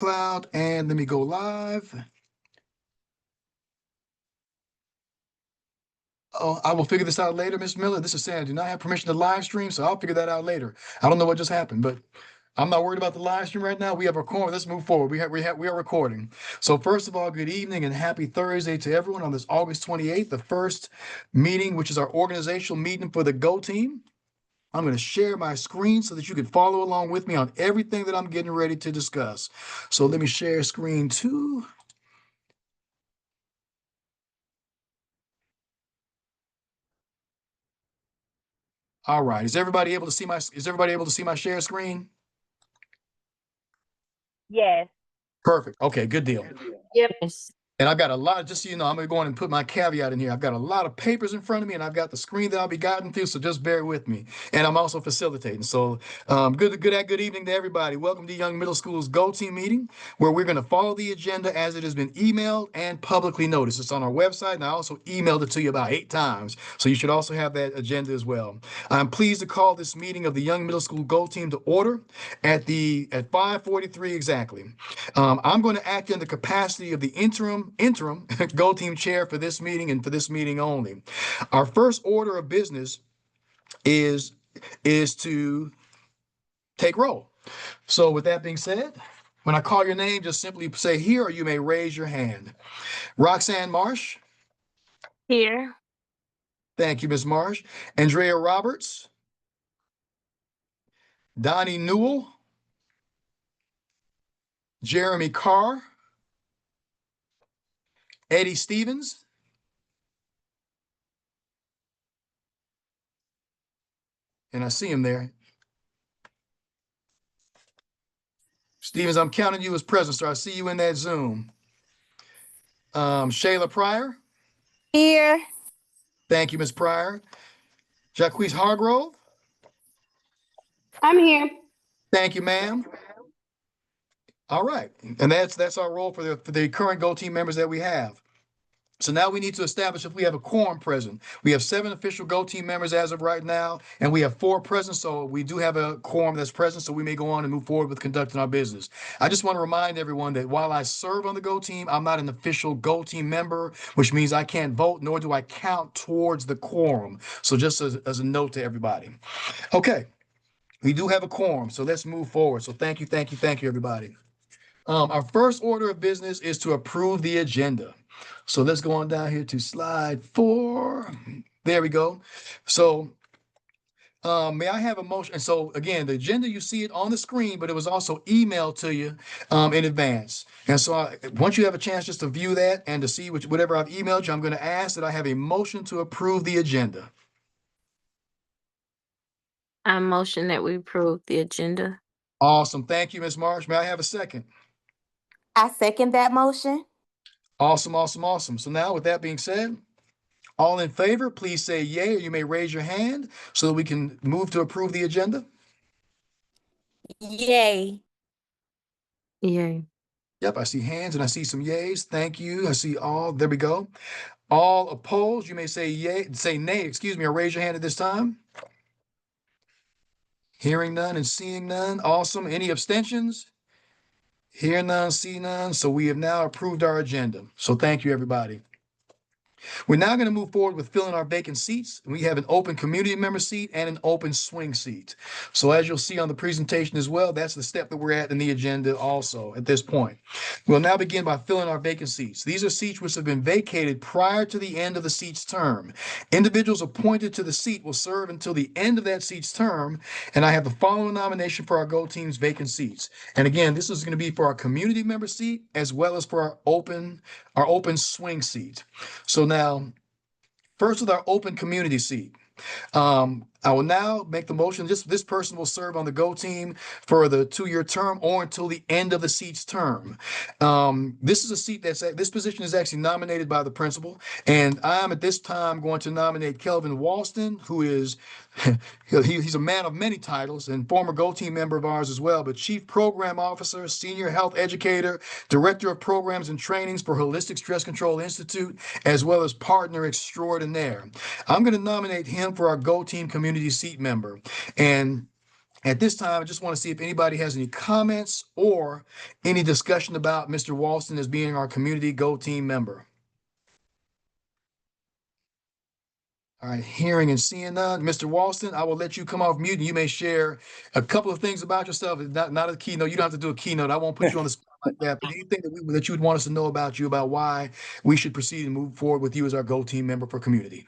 Cloud, and let me go live. Oh, I will figure this out later, Miss Miller. This is Sam. I do not have permission to live stream, so I'll figure that out later. I don't know what just happened, but I'm not worried about the live stream right now. We have a record. Let's move forward. We are recording. So first of all, good evening and happy Thursday to everyone on this August 28th, the first meeting, which is our organizational meeting for the Go Team. I'm going to share my screen so that you can follow along with me on everything that I'm getting ready to discuss. So let me share screen 2. All right. Is everybody able to see my share screen? Yes. Perfect. Okay, good deal. Yep. And I've got a lot of, just so you know, I'm going to go on and put my caveat in here. I've got a lot of papers in front of me and I've got the screen that I'll be guiding through. So just bear with me. And I'm also facilitating. So good evening to everybody. Welcome to Young Middle School's Go Team meeting, where we're going to follow the agenda as it has been emailed and publicly noticed. It's on our website. And I also emailed it to you about 8 times. So you should also have that agenda as well. I'm pleased to call this meeting of the Young Middle School Go Team to order at 5:43 exactly. I'm going to act in the capacity of the interim Go Team chair for this meeting and for this meeting only. Our first order of business is to take roll. So with that being said, when I call your name, just simply say here, or you may raise your hand. Roxanne Marsh. Here. Thank you, Ms. Marsh. Andrea Roberts. Donnie Newell. Jeremy Carr. Eddie Stevens. And I see him there. Stevens, I'm counting you as present, so I see you in that Zoom. Shayla Pryor. Here. Thank you, Ms. Pryor. Jacquees Hargrove. I'm here. Thank you, ma'am. All right. And that's our role for the current Go Team members that we have. So now we need to establish if we have a quorum present. We have 7 official Go Team members as of right now, and we have 4 present. So we do have a quorum that's present, so we may go on and move forward with conducting our business. I just want to remind everyone that while I serve on the Go Team, I'm not an official Go Team member, which means I can't vote, nor do I count towards the quorum. So just as a note to everybody. Okay. We do have a quorum, so let's move forward. So thank you, everybody. Our first order of business is to approve the agenda. So let's go on down here to slide 4. There we go. So may I have a motion? And so again, the agenda, you see it on the screen, but it was also emailed to you in advance. And so once you have a chance just to view that and to see whatever I've emailed you, I'm going to ask that I have a motion to approve the agenda. I motion that we approve the agenda. Awesome. Thank you, Ms. Marsh. May I have a second? I second that motion. Awesome, awesome, awesome. So now with that being said, all in favor, please say yay, or you may raise your hand so that we can move to approve the agenda. Yay. Yay. Yep, I see hands and I see some yays. Thank you. I see all. There we go. All opposed, you may say yay, say nay, or raise your hand at this time. Hearing none and seeing none. Awesome. Any abstentions? Hear none, see none. So we have now approved our agenda. So thank you, everybody. We're now going to move forward with filling our vacant seats. We have an open community member seat and an open swing seat. So as you'll see on the presentation as well, that's the step that we're at in the agenda also at this point. We'll now begin by filling our vacant seats. These are seats which have been vacated prior to the end of the seat's term. Individuals appointed to the seat will serve until the end of that seat's term, and I have the following nomination for our Go Team's vacant seats. And again, this is going to be for our community member seat as well as for our open swing seat. So now, first with our open community seat, I will now make the motion. This person will serve on the Go Team for the 2-year term or until the end of the seat's term. This is a seat this position is actually nominated by the principal, and I'm at this time going to nominate Kelvin Walston, who is he's a man of many titles and former Go Team member of ours as well, but Chief Program Officer, Senior Health Educator, Director of Programs and Trainings for Holistic Stress Control Institute, as well as Partner Extraordinaire. I'm going to nominate him for our Go Team community seat member. And At this time, I just want to see if anybody has any comments or any discussion about Mr. Walston as being our community Go Team member. All right, hearing and seeing none. Mr. Walston, I will let you come off mute and you may share a couple of things about yourself. It's not a keynote. You don't have to do a keynote. I won't put you on the spot like that. But anything that you would want us to know about you, about why we should proceed and move forward with you as our Go Team member for community.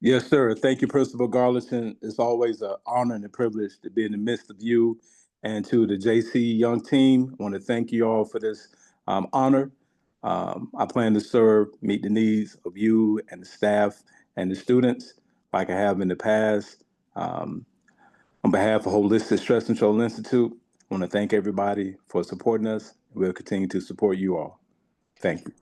Yes, sir. Thank you, Principal Garlison. It's always an honor and a privilege to be in the midst of you and to the JC Young team. I want to thank you all for this honor. I plan to serve, meet the needs of you and the staff and the students like I have in the past. On behalf of Holistic Stress Control Institute, I want to thank everybody for supporting us. We'll continue to support you all. Thank you.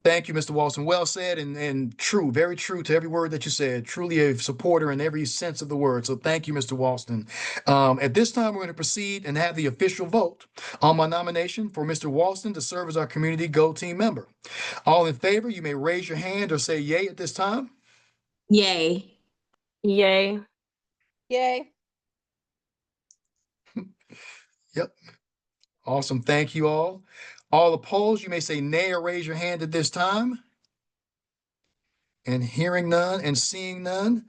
Thank you, Mr. Walston. Well said and true, very true to every word that you said. Truly a supporter in every sense of the word. So thank you, Mr. Walston. At this time, we're going to proceed and have the official vote on my nomination for Mr. Walston to serve as our community Go Team member. All in favor, you may raise your hand or say yay at this time. Yay. Yay. Yay. Yep. Awesome. Thank you all. All opposed, you may say nay or raise your hand at this time. And hearing none and seeing none.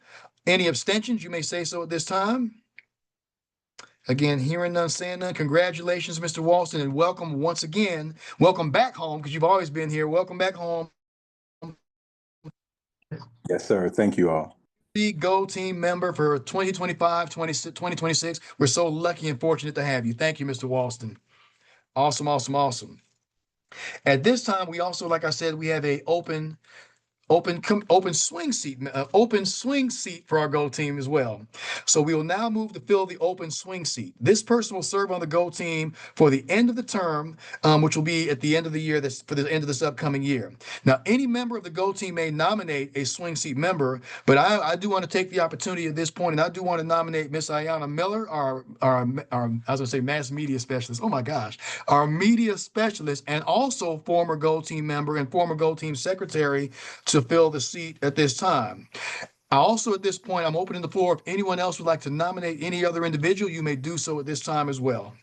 Any abstentions, you may say so at this time. Again, hearing none, saying none. Congratulations, Mr. Walston, and welcome once again. Welcome back home, because you've always been here. Welcome back home. Yes, sir. Thank you all. The Go Team member for 2025-2026. We're so lucky and fortunate to have you. Thank you, Mr. Walston. Awesome, awesome, awesome. At this time, we also, like I said, we have a open swing seat for our Go Team as well. So we will now move to fill the open swing seat. This person will serve on the Go Team for the end of the term, which will be at the end of the year, for the end of this upcoming year. Now, any member of the Go Team may nominate a swing seat member, but I do want to take the opportunity at this point, and I do want to nominate Miss Ayanna Miller, our I was going to say mass media specialist. Oh my gosh, our media specialist, and also former Go Team member and former Go Team secretary to fill the seat at this time. I also, at this point, I'm opening the floor. If anyone else would like to nominate any other individual, you may do so at this time as well.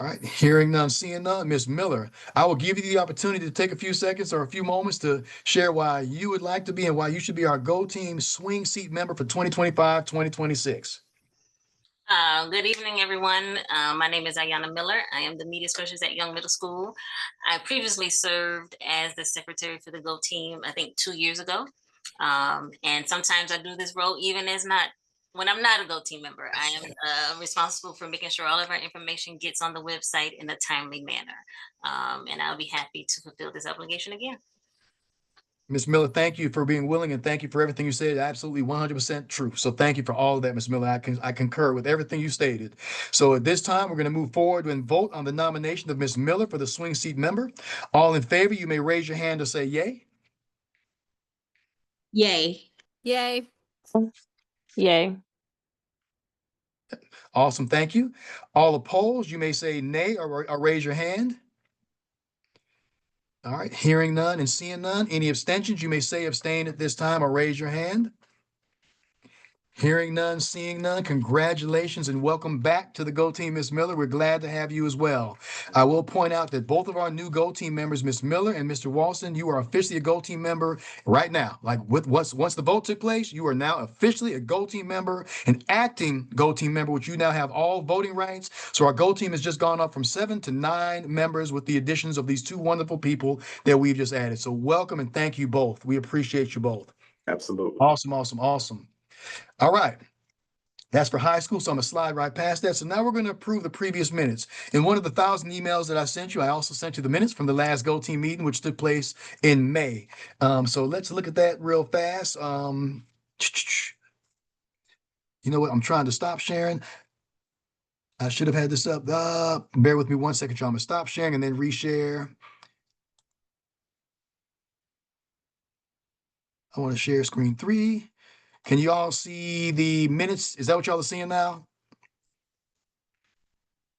All right, hearing none, seeing none. Ms. Miller, I will give you the opportunity to take a few seconds or a few moments to share why you would like to be and why you should be our Go Team swing seat member for 2025-2026. Good evening, everyone. My name is Ayanna Miller. I am the media specialist at Young Middle School. I previously served as the secretary for the Go Team, I think 2 years ago. And sometimes I do this role even when I'm not a Go Team member. I am responsible for making sure all of our information gets on the website in a timely manner. And I'll be happy to fulfill this obligation again. Ms. Miller, thank you for being willing and thank you for everything you said. Absolutely 100% true. So thank you for all of that, Ms. Miller. I concur with everything you stated. So at this time, we're going to move forward and vote on the nomination of Ms. Miller for the swing seat member. All in favor, you may raise your hand or say yay. Yay. Yay. Yay. Awesome. Thank you. All opposed, you may say nay or raise your hand. All right. Hearing none and seeing none. Any abstentions, you may say abstain at this time or raise your hand. Hearing none, seeing none. Congratulations and welcome back to the Go Team, Ms. Miller. We're glad to have you as well. I will point out that both of our new Go Team members, Ms. Miller and Mr. Walston, you are officially a Go Team member right now. Like once the vote took place, you are now officially a Go Team member, an acting Go Team member, which you now have all voting rights. So our Go Team has just gone up from 7 to 9 members with the additions of these two wonderful people that we've just added. So welcome and thank you both. We appreciate you both. Absolutely. Awesome, awesome, awesome. All right. That's for high school, so I'm going to slide right past that. So now we're going to approve the previous minutes. In one of the 1,000 emails that I sent you, I also sent you the minutes from the last Go Team meeting, which took place in May. So let's look at that real fast. You know what? I'm trying to stop sharing. I should have had this up. Bear with me 1 second, y'all. I'm going to stop sharing and then reshare. I want to share screen 3. Can you all see the minutes? Is that what y'all are seeing now?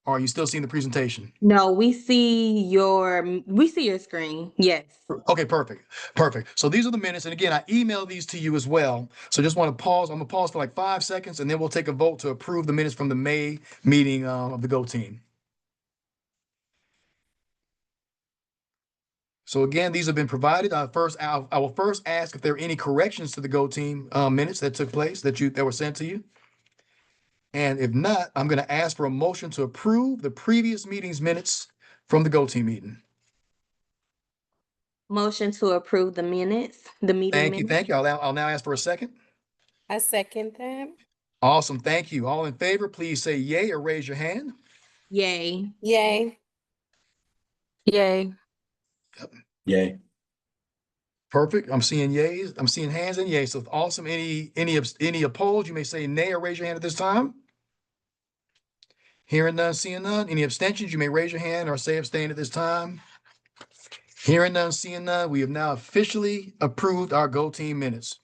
Or are you still seeing the presentation? No, we see your screen. Yes. Okay, perfect. Perfect. So these are the minutes. And again, I emailed these to you as well. So just want to pause. I'm gonna pause for like 5 seconds and then we'll take a vote to approve the minutes from the May meeting of the Go Team. So again, these have been provided. I will first ask if there are any corrections to the Go Team minutes that took place that were sent to you. And if not, I'm going to ask for a motion to approve the previous meeting's minutes from the Go Team meeting. Motion to approve the minutes, the meeting Thank you. minutes. Thank you. I'll now ask for a second. I second that. Awesome. Thank you. All in favor, please say yay or raise your hand. Yay. Yay. Yay. Yay. Perfect. I'm seeing yays. I'm seeing hands and yays. So awesome. Any opposed? You may say nay or raise your hand at this time. Hearing none, seeing none. Any abstentions? You may raise your hand or say abstain at this time. Hearing none, seeing none. We have now officially approved our Go Team minutes.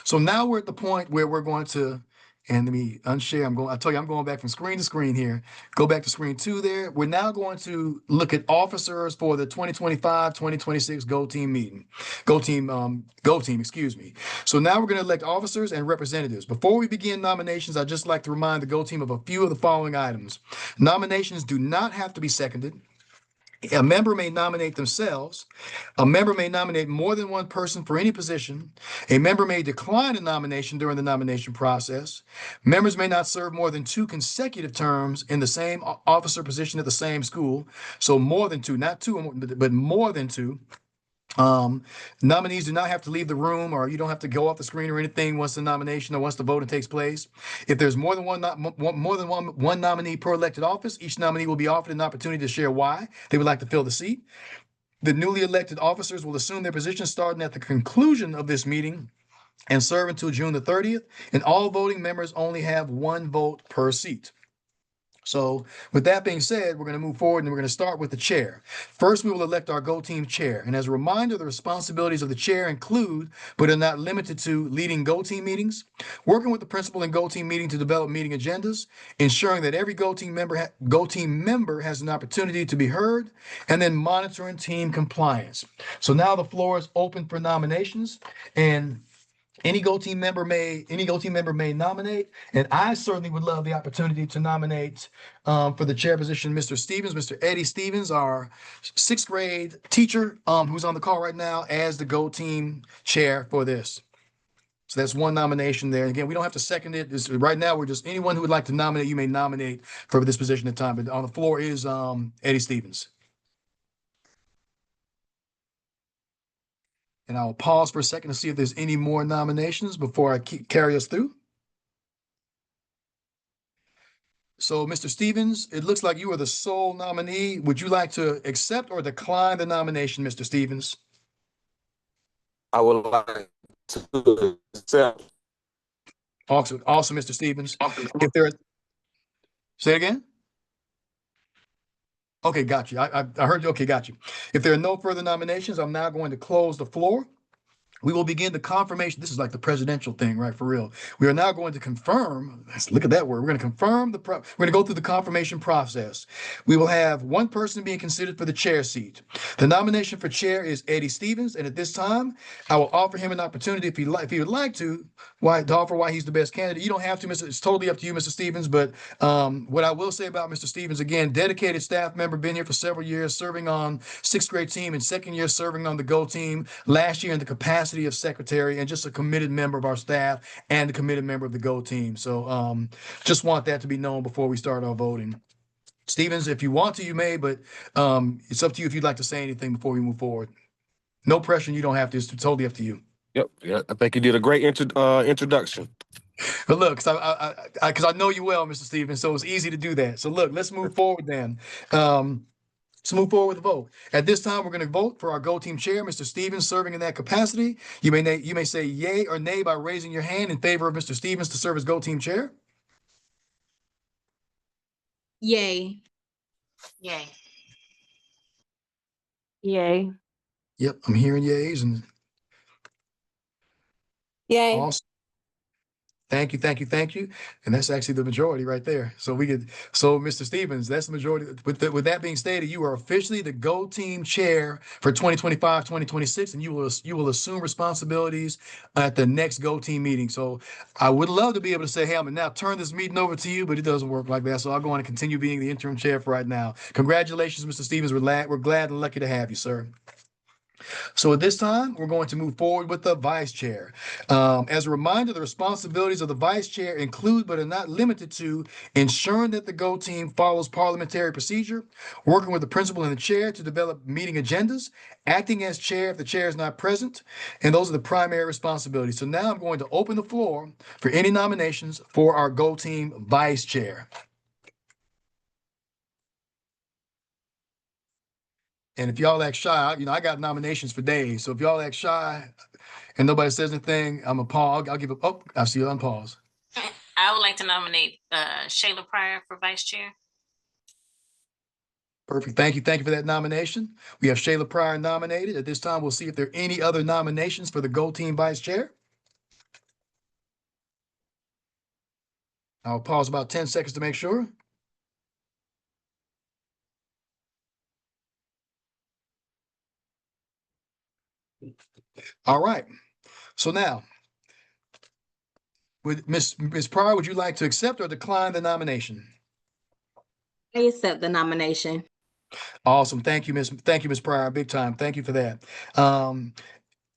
So now we're at the point where we're going to, and let me unshare. I tell you, I'm going back from screen to screen here. Go back to screen 2 there. We're now going to look at officers for the 2025-2026 Go Team meeting. Go Team, excuse me. So now we're going to elect officers and representatives. Before we begin nominations, I'd just like to remind the Go Team of a few of the following items. Nominations do not have to be seconded. A member may nominate themselves. A member may nominate more than one person for any position. A member may decline a nomination during the nomination process. Members may not serve more than 2 consecutive terms in the same officer position at the same school. So more than 2, not 2, but more than 2. Nominees do not have to leave the room, or you don't have to go off the screen or anything once the nomination or once the voting takes place. If there's more than one nominee per elected office, each nominee will be offered an opportunity to share why they would like to fill the seat. The newly elected officers will assume their position starting at the conclusion of this meeting and serve until June the 30th, and all voting members only have 1 vote per seat. So with that being said, we're going to move forward and we're going to start with the chair. First, we will elect our Go Team chair. And as a reminder, the responsibilities of the chair include, but are not limited to, leading Go Team meetings, working with the principal in Go Team meeting to develop meeting agendas, ensuring that every Go Team member has an opportunity to be heard, and then monitoring team compliance. So now the floor is open for nominations, and any Go Team member may nominate, and I certainly would love the opportunity to nominate for the chair position, Mr. Stevens, Mr. Eddie Stevens, our 6th grade teacher, who's on the call right now as the Go Team chair for this. So that's 1 nomination there. Again, we don't have to second it. Right now, we're just anyone who would like to nominate, you may nominate for this position at time. But on the floor is Eddie Stevens. And I'll pause for a second to see if there's any more nominations before I carry us through. So, Mr. Stevens, it looks like you are the sole nominee. Would you like to accept or decline the nomination, Mr. Stevens? I would like to accept. Awesome, Mr. Stevens. If there, say it again. Okay, got you. I heard you. Okay, got you. If there are no further nominations, I'm now going to close the floor. We will begin the confirmation. This is like the presidential thing, right? For real. We are now going to confirm. Look at that word. We're going to confirm we're going to go through the confirmation process. We will have 1 person being considered for the chair seat. The nomination for chair is Eddie Stevens, and at this time, I will offer him an opportunity if he would like to offer why he's the best candidate. You don't have to, Mr. It's totally up to you, Mr. Stevens. But what I will say about Mr. Stevens, again, dedicated staff member, been here for several years, serving on 6th grade team, and 2nd year serving on the Go Team. Last year in the capacity of secretary, and just a committed member of our staff and a committed member of the Go Team. So just want that to be known before we start our voting. Stevens, if you want to, you may, but it's up to you if you'd like to say anything before we move forward. No pressure. You don't have to. It's totally up to you. Yep. Yeah, I think you did a great introduction. But look, because I know you well, Mr. Stevens, so it's easy to do that. So look, let's move forward then. Let's move forward with the vote. At this time, we're going to vote for our Go Team chair, Mr. Stevens, serving in that capacity. You may say yay or nay by raising your hand in favor of Mr. Stevens to serve as Go Team chair. Yay. Yay. Yay. Yep, I'm hearing yays and Yay. awesome. Thank you, thank you, thank you. And that's actually the majority right there. So Mr. Stevens, that's the majority. With that being stated, you are officially the Go Team Chair for 2025, 2026, and you will assume responsibilities at the next Go Team meeting. So I would love to be able to say, hey, I'm gonna now turn this meeting over to you, but it doesn't work like that. So I'll go on and continue being the interim chair for right now. Congratulations, Mr. Stevens. We're glad and lucky to have you, sir. So at this time, we're going to move forward with the vice chair. As a reminder, the responsibilities of the vice chair include, but are not limited to, ensuring that the GO team follows parliamentary procedure, working with the principal and the chair to develop meeting agendas, acting as chair if the chair is not present, and those are the primary responsibilities. So now I'm going to open the floor for any nominations for our GO team vice chair. And if y'all act shy, I got nominations for days. So if y'all act shy and nobody says anything, I'm a pause. I'll give it. Oh, I see you on pause. I would like to nominate Shayla Pryor for vice chair. Perfect. Thank you. Thank you for that nomination. We have Shayla Pryor nominated. At this time, we'll see if there are any other nominations for the GO team vice chair. I'll pause about 10 seconds to make sure. All right. So now, with Ms. Pryor, would you like to accept or decline the nomination? I accept the nomination. Awesome. Thank you, Ms. Pryor. Big time. Thank you for that.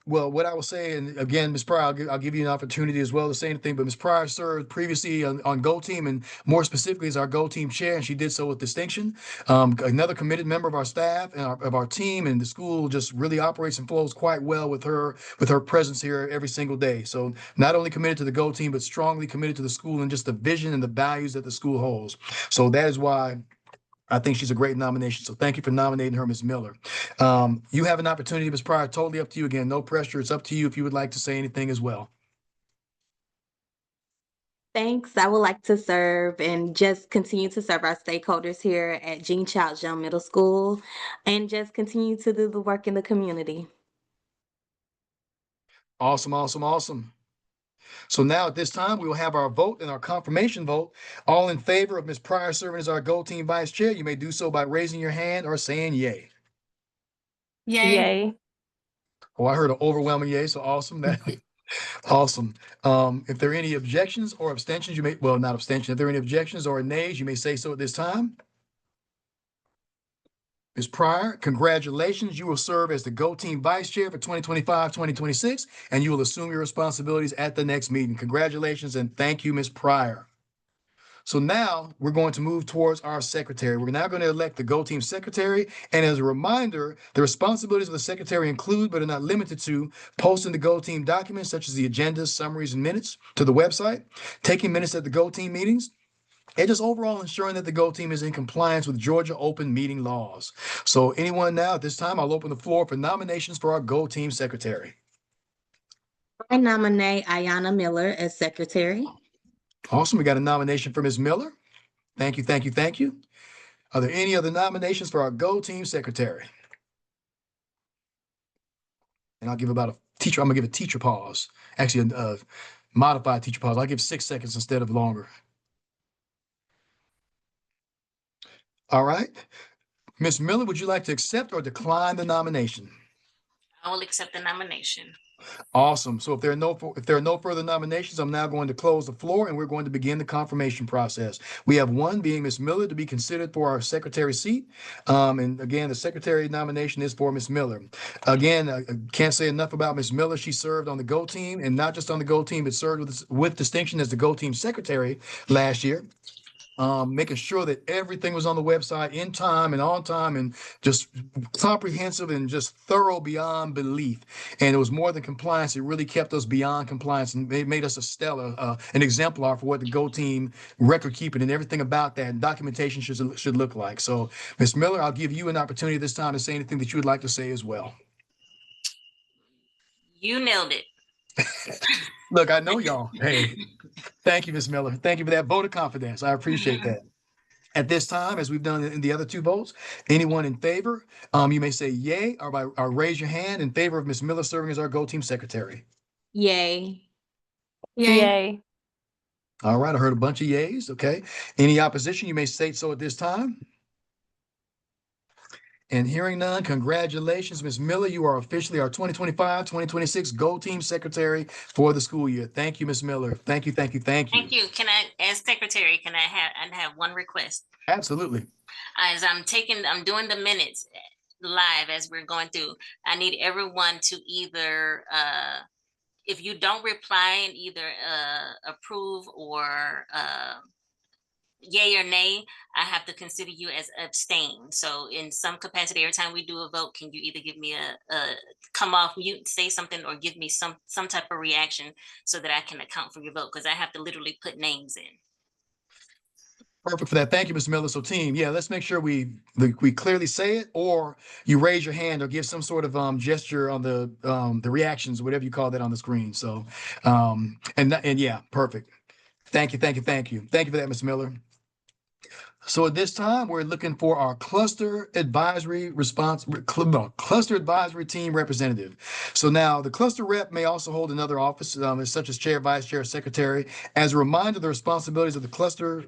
Well, what I will say, and again, Ms. Pryor, I'll give you an opportunity as well to say anything, but Ms. Pryor served previously on GO Team, and more specifically as our GO Team chair, and she did so with distinction. Another committed member of our staff and of our team, and the school just really operates and flows quite well with her presence here every single day. So not only committed to the GO Team, but strongly committed to the school and just the vision and the values that the school holds. So that is why I think she's a great nomination. So thank you for nominating her, Ms. Miller. You have an opportunity, Ms. Pryor, totally up to you. Again, no pressure. It's up to you if you would like to say anything as well. Thanks. I would like to serve and just continue to serve our stakeholders here at Jean Childs Young Middle School and just continue to do the work in the community. Awesome, awesome, awesome. So now at this time, we will have our vote and our confirmation vote. All in favor of Ms. Pryor serving as our GO Team vice chair, you may do so by raising your hand or saying yay. Yay. Oh, I heard an overwhelming yay, so awesome. Awesome. If there are any objections or abstentions, not abstention. If there are any objections or nays, you may say so at this time. Ms. Pryor, congratulations. You will serve as the GO Team vice chair for 2025, 2026, and you will assume your responsibilities at the next meeting. Congratulations and thank you, Ms. Pryor. So now we're going to move towards our secretary. We're now going to elect the GO Team secretary. And as a reminder, the responsibilities of the secretary include, but are not limited to, posting the GO Team documents such as the agendas, summaries, and minutes to the website, taking minutes at the GO Team meetings, and just overall ensuring that the GO Team is in compliance with Georgia open meeting laws. So anyone now at this time, I'll open the floor for nominations for our GO Team secretary. I nominate Ayanna Miller as secretary. Awesome. We got a nomination for Ms. Miller. Thank you, thank you, thank you. Are there any other nominations for our GO Team secretary? And I'll give I'm gonna give a teacher pause. Actually, a modified teacher pause. I'll give 6 seconds instead of longer. All right. Ms. Miller, would you like to accept or decline the nomination? I will accept the nomination. Awesome. So if there are no further nominations, I'm now going to close the floor and we're going to begin the confirmation process. We have one being Ms. Miller to be considered for our secretary seat. And again, the secretary nomination is for Ms. Miller. Again, I can't say enough about Ms. Miller. She served on the GO Team, and not just on the GO Team, but served with distinction as the GO Team secretary last year. Making sure that everything was on the website in time and on time and just comprehensive and just thorough beyond belief. And it was more than compliance. It really kept us beyond compliance and it made us a stellar, an exemplar for what the GO Team record keeping and everything about that and documentation should look like. So Ms. Miller, I'll give you an opportunity this time to say anything that you would like to say as well. You nailed it. Look, I know y'all. Hey, thank you, Ms. Miller. Thank you for that vote of confidence. I appreciate that. At this time, as we've done in the other two votes, anyone in favor, you may say yay or raise your hand in favor of Ms. Miller serving as our GO Team secretary. Yay. Yay. All right, I heard a bunch of yays. Okay. Any opposition, you may state so at this time. And hearing none, congratulations, Ms. Miller. You are officially our 2025-2026 Go Team Secretary for the school year. Thank you, Ms. Miller. Thank you, thank you, thank you. Thank you. Can I, as secretary, I have one request? Absolutely. As I'm doing the minutes live as we're going through, I need everyone to either, if you don't reply and either approve or yay or nay, I have to consider you as abstain. So in some capacity, every time we do a vote, can you either give me a come off mute, say something, or give me some type of reaction so that I can account for your vote? Because I have to literally put names in. Perfect for that. Thank you, Ms. Miller. So team, yeah, let's make sure we clearly say it, or you raise your hand or give some sort of gesture on the reactions, whatever you call that on the screen. So and yeah, perfect. Thank you, thank you, thank you. Thank you for that, Ms. Miller. So at this time, we're looking for our cluster advisory team representative. So now the cluster rep may also hold another office, such as chair, vice chair, secretary. As a reminder, the responsibilities of the cluster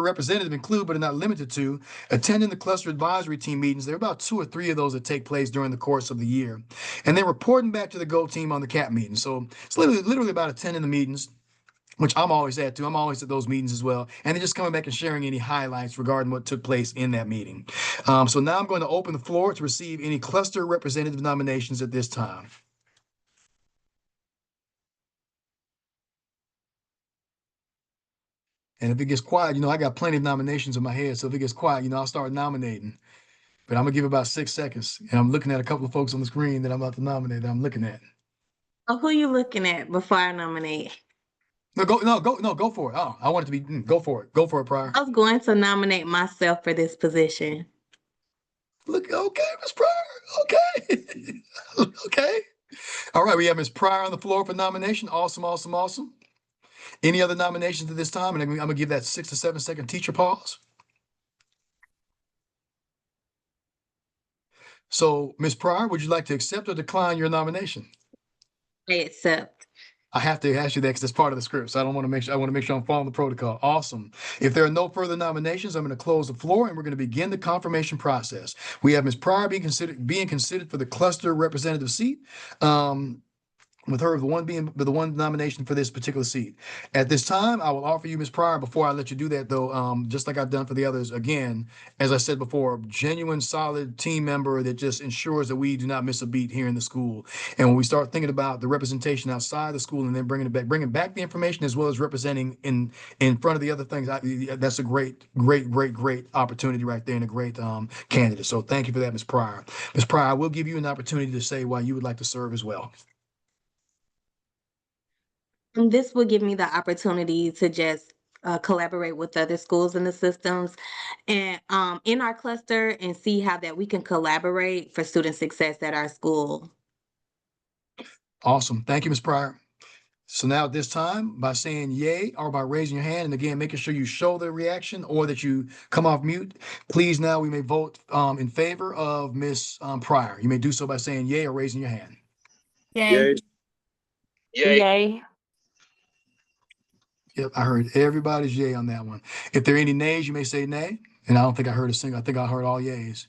representative include, but are not limited to, attending the cluster advisory team meetings. There are about 2 or 3 of those that take place during the course of the year, and then reporting back to the Go team on the CAP meeting. So it's literally about attending the meetings, which I'm always at too. I'm always at those meetings as well. And then just coming back and sharing any highlights regarding what took place in that meeting. So now I'm going to open the floor to receive any cluster representative nominations at this time. And if it gets quiet, I got plenty of nominations in my head. So if it gets quiet, I'll start nominating. But I'm gonna give about 6 seconds. And I'm looking at a couple of folks on the screen that I'm about to nominate that I'm looking at. Oh, who you looking at before I nominate? Go for it. Oh, I want it to be, go for it. Go for it, Pryor. I was going to nominate myself for this position. Look, okay, Ms. Pryor. Okay. Okay. All right, we have Ms. Pryor on the floor for nomination. Awesome, awesome, awesome. Any other nominations at this time? And I'm gonna give that 6 to 7 second teacher pause. So, Ms. Pryor, would you like to accept or decline your nomination? I accept. I have to ask you that because that's part of the script. So I want to make sure I'm following the protocol. Awesome. If there are no further nominations, I'm going to close the floor and we're going to begin the confirmation process. We have Ms. Pryor being considered for the cluster representative seat. With her the one nomination for this particular seat. At this time, I will offer you, Ms. Pryor, before I let you do that though, just like I've done for the others, again, as I said before, genuine, solid team member that just ensures that we do not miss a beat here in the school. And when we start thinking about the representation outside the school and then bringing back the information as well as representing in front of the other things, that's a great opportunity right there and a great candidate. So thank you for that, Ms. Pryor. Ms. Pryor, I will give you an opportunity to say why you would like to serve as well. And this will give me the opportunity to just collaborate with other schools in the systems and in our cluster and see how that we can collaborate for student success at our school. Awesome. Thank you, Ms. Pryor. So now at this time, by saying yay or by raising your hand, and again, making sure you show the reaction or that you come off mute, please now we may vote in favor of Ms. Pryor. You may do so by saying yay or raising your hand. Yay. Yay. Yep, I heard everybody's yay on that one. If there are any nays, you may say nay. And I don't think I heard a single. I think I heard all yays.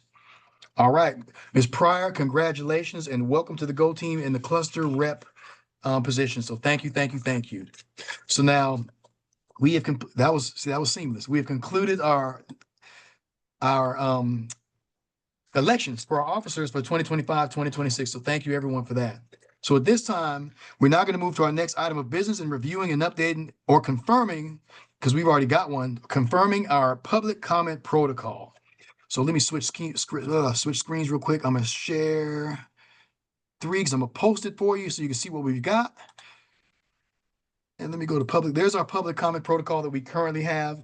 All right, Ms. Pryor, congratulations and welcome to the Go team in the cluster rep position. So thank you, thank you, thank you. So now we have that was seamless. We have concluded our elections for our officers for 2025-2026. So thank you everyone for that. So at this time, we're now going to move to our next item of business and reviewing and updating or confirming, because we've already got one, confirming our public comment protocol. So let me switch screens real quick. I'm going to share 3 because I'm going to post it for you so you can see what we've got. And let me go to public. There's our public comment protocol that we currently have,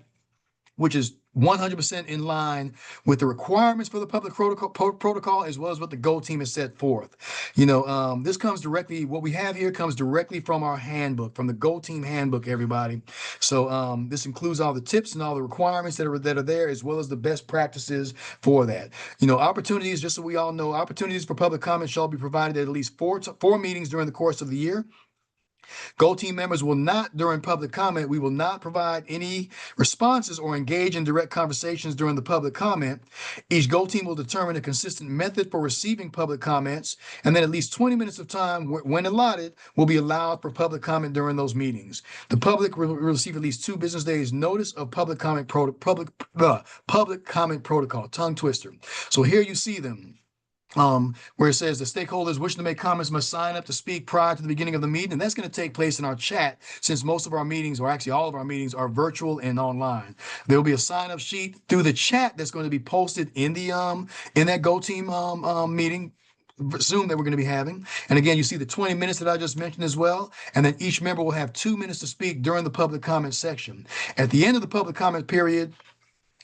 which is 100% in line with the requirements for the public protocol, as well as what the Go team has set forth. This comes directly, what we have here comes directly from our handbook, from the Go team handbook, everybody. So this includes all the tips and all the requirements that are there, as well as the best practices for that. Opportunities, just so we all know, opportunities for public comment shall be provided at least four meetings during the course of the year. Go Team members will not, during public comment, we will not provide any responses or engage in direct conversations during the public comment. Each Go Team will determine a consistent method for receiving public comments, and then at least 20 minutes of time, when allotted, will be allowed for public comment during those meetings. The public will receive at least 2 business days notice of public comment public comment protocol, tongue twister. So here you see them. Where it says the stakeholders wishing to make comments must sign up to speak prior to the beginning of the meeting. And that's going to take place in our chat, since most of our meetings, or actually all of our meetings, are virtual and online. There will be a sign up sheet through the chat that's going to be posted in the in that Go Team meeting Zoom that we're going to be having. And again, you see the 20 minutes that I just mentioned as well. And then each member will have 2 minutes to speak during the public comment section. At the end of the public comment period,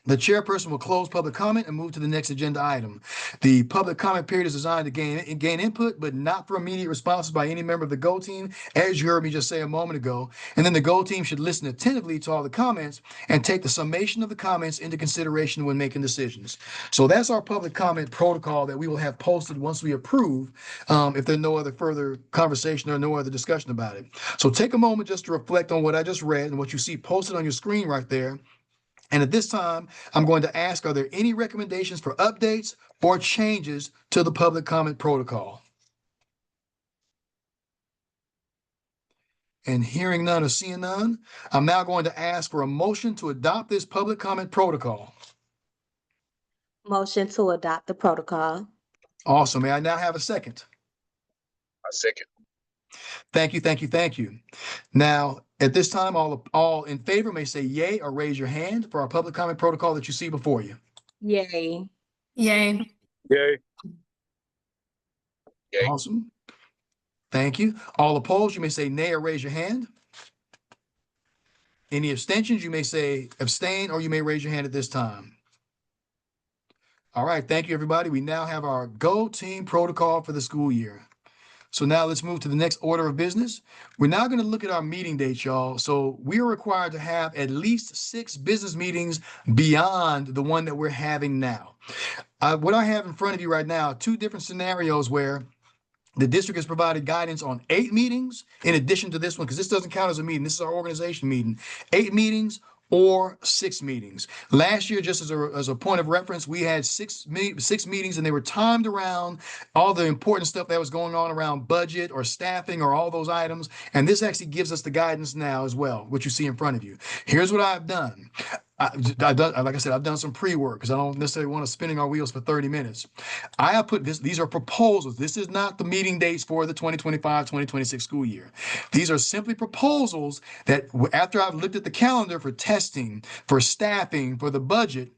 the chairperson will close public comment and move to the next agenda item. The public comment period is designed to gain input, but not for immediate responses by any member of the Go Team, as you heard me just say a moment ago. And then the Go Team should listen attentively to all the comments and take the summation of the comments into consideration when making decisions. So that's our public comment protocol that we will have posted once we approve, if there's no other further conversation or no other discussion about it. So take a moment just to reflect on what I just read and what you see posted on your screen right there. And at this time, I'm going to ask, are there any recommendations for updates or changes to the public comment protocol? And hearing none or seeing none, I'm now going to ask for a motion to adopt this public comment protocol. Motion to adopt the protocol. Awesome. May I now have a second? I second. Thank you, thank you, thank you. Now, at this time, all in favor may say yay or raise your hand for our public comment protocol that you see before you. Yay. Yay. Yay. Yay. Awesome. Thank you. All opposed, you may say nay or raise your hand. Any abstentions, you may say abstain, or you may raise your hand at this time. All right, thank you, everybody. We now have our Go Team protocol for the school year. So now let's move to the next order of business. We're now going to look at our meeting dates, y'all. So we are required to have at least 6 business meetings beyond the one that we're having now. What I have in front of you right now, 2 different scenarios where the district has provided guidance on 8 meetings in addition to this one, because this doesn't count as a meeting. This is our organization meeting. 8 meetings or 6 meetings. Last year, just as a point of reference, we had 6 meetings, and they were timed around all the important stuff that was going on around budget or staffing or all those items. And this actually gives us the guidance now as well, what you see in front of you. Here's what I've done. I've done, like I said, I've done some pre-work because I don't necessarily want to spinning our wheels for 30 minutes. I have put this, these are proposals. This is not the meeting dates for the 2025-2026 school year. These are simply proposals that after I've looked at the calendar for testing, for staffing, for the budget,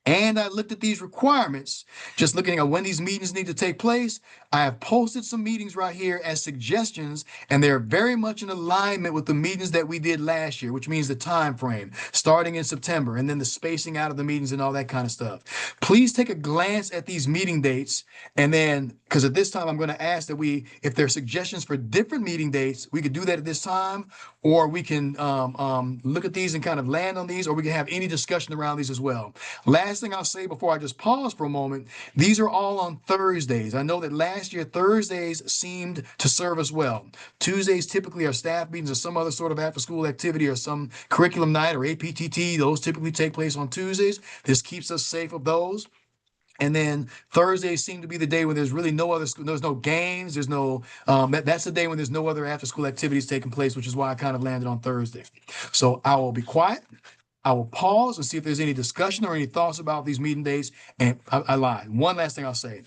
and I looked at these requirements, just looking at when these meetings need to take place, I have posted some meetings right here as suggestions, and they're very much in alignment with the meetings that we did last year, which means the time frame, starting in September, and then the spacing out of the meetings and all that kind of stuff. Please take a glance at these meeting dates, and then, because at this time, I'm going to ask that if there are suggestions for different meeting dates, we could do that at this time, or we can look at these and kind of land on these, or we can have any discussion around these as well. Last thing I'll say before I just pause for a moment, these are all on Thursdays. I know that last year, Thursdays seemed to serve us well. Tuesdays typically are staff meetings or some other sort of after-school activity or some curriculum night or APTT. Those typically take place on Tuesdays. This keeps us safe of those. And then Thursdays seem to be the day when there's really no other school, there's no games, there's no, that's the day when there's no other after-school activities taking place, which is why I kind of landed on Thursday. So I will be quiet. I will pause and see if there's any discussion or any thoughts about these meeting dates. And I lied. One last thing I'll say.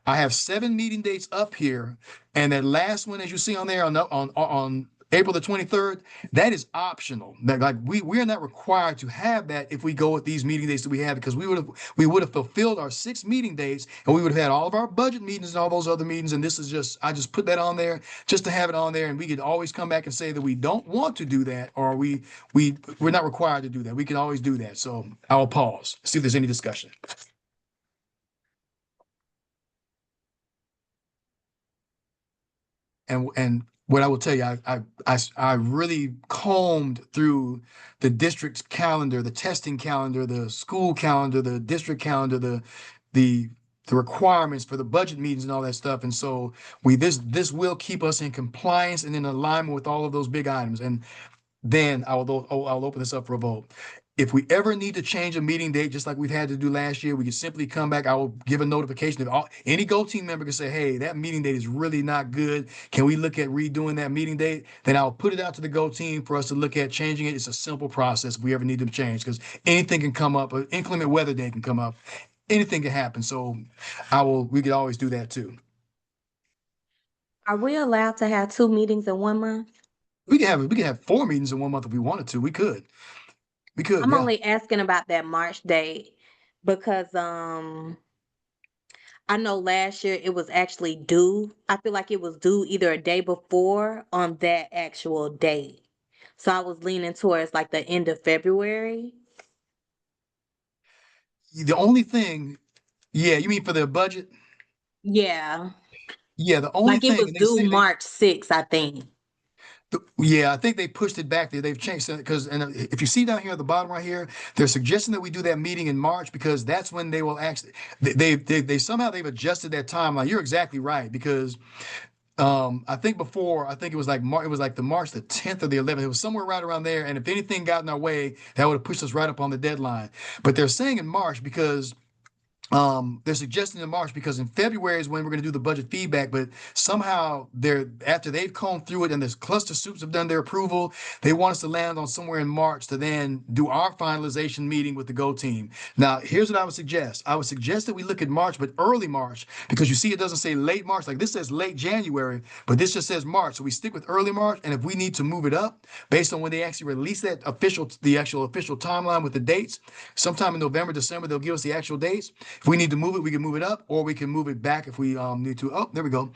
I have 7 meeting dates up here. And that last one, as you see on there on April the 23rd, that is optional. Like we're not required to have that if we go with these meeting dates that we have, because we would have fulfilled our 6 meeting dates, and we would have had all of our budget meetings and all those other meetings. And this is just, I just put that on there just to have it on there, and we could always come back and say that we don't want to do that, or we're not required to do that. We can always do that. So I'll pause, see if there's any discussion. And what I will tell you, I really combed through the district's calendar, the testing calendar, the school calendar, the district calendar, the the requirements for the budget meetings and all that stuff. And so this will keep us in compliance and in alignment with all of those big items. And then I'll open this up for a vote. If we ever need to change a meeting date, just like we've had to do last year, we can simply come back. I will give a notification. If any Go team member can say, hey, that meeting date is really not good. Can we look at redoing that meeting date? Then I'll put it out to the Go team for us to look at changing it. It's a simple process if we ever need to change, because anything can come up. An inclement weather day can come up. Anything can happen. So we could always do that too. Are we allowed to have 2 meetings in 1 month? We can have 4 meetings in 1 month if we wanted to. We could. I'm Yeah. only asking about that March date because I know last year it was actually due. I feel like it was due either a day before on that actual date. So I was leaning towards like the end of February. The only thing, yeah, you mean for the budget? Yeah. Yeah, the only Like it thing, was and they due say March 6th, I think. yeah, I think they pushed it back there. They've changed it because, and if you see down here at the bottom right here, they're suggesting that we do that meeting in March because that's when they will actually. They somehow they've adjusted that timeline. You're exactly right because I think before it was like it was like the March the 10th or the 11th. It was somewhere right around there. And if anything got in our way, that would have pushed us right up on the deadline. But they're saying in March because. They're suggesting in March because in February is when we're going to do the budget feedback, but somehow after they've combed through it and the cluster soups have done their approval, they want us to land on somewhere in March to then do our finalization meeting with the Go team. Now, here's what I would suggest. I would suggest that we look at March, but early March, because you see it doesn't say late March. Like this says late January, but this just says March. So we stick with early March, and if we need to move it up based on when they actually release the actual official timeline with the dates, sometime in November, December, they'll give us the actual dates. If we need to move it, we can move it up, or we can move it back if we need to. Oh, there we go.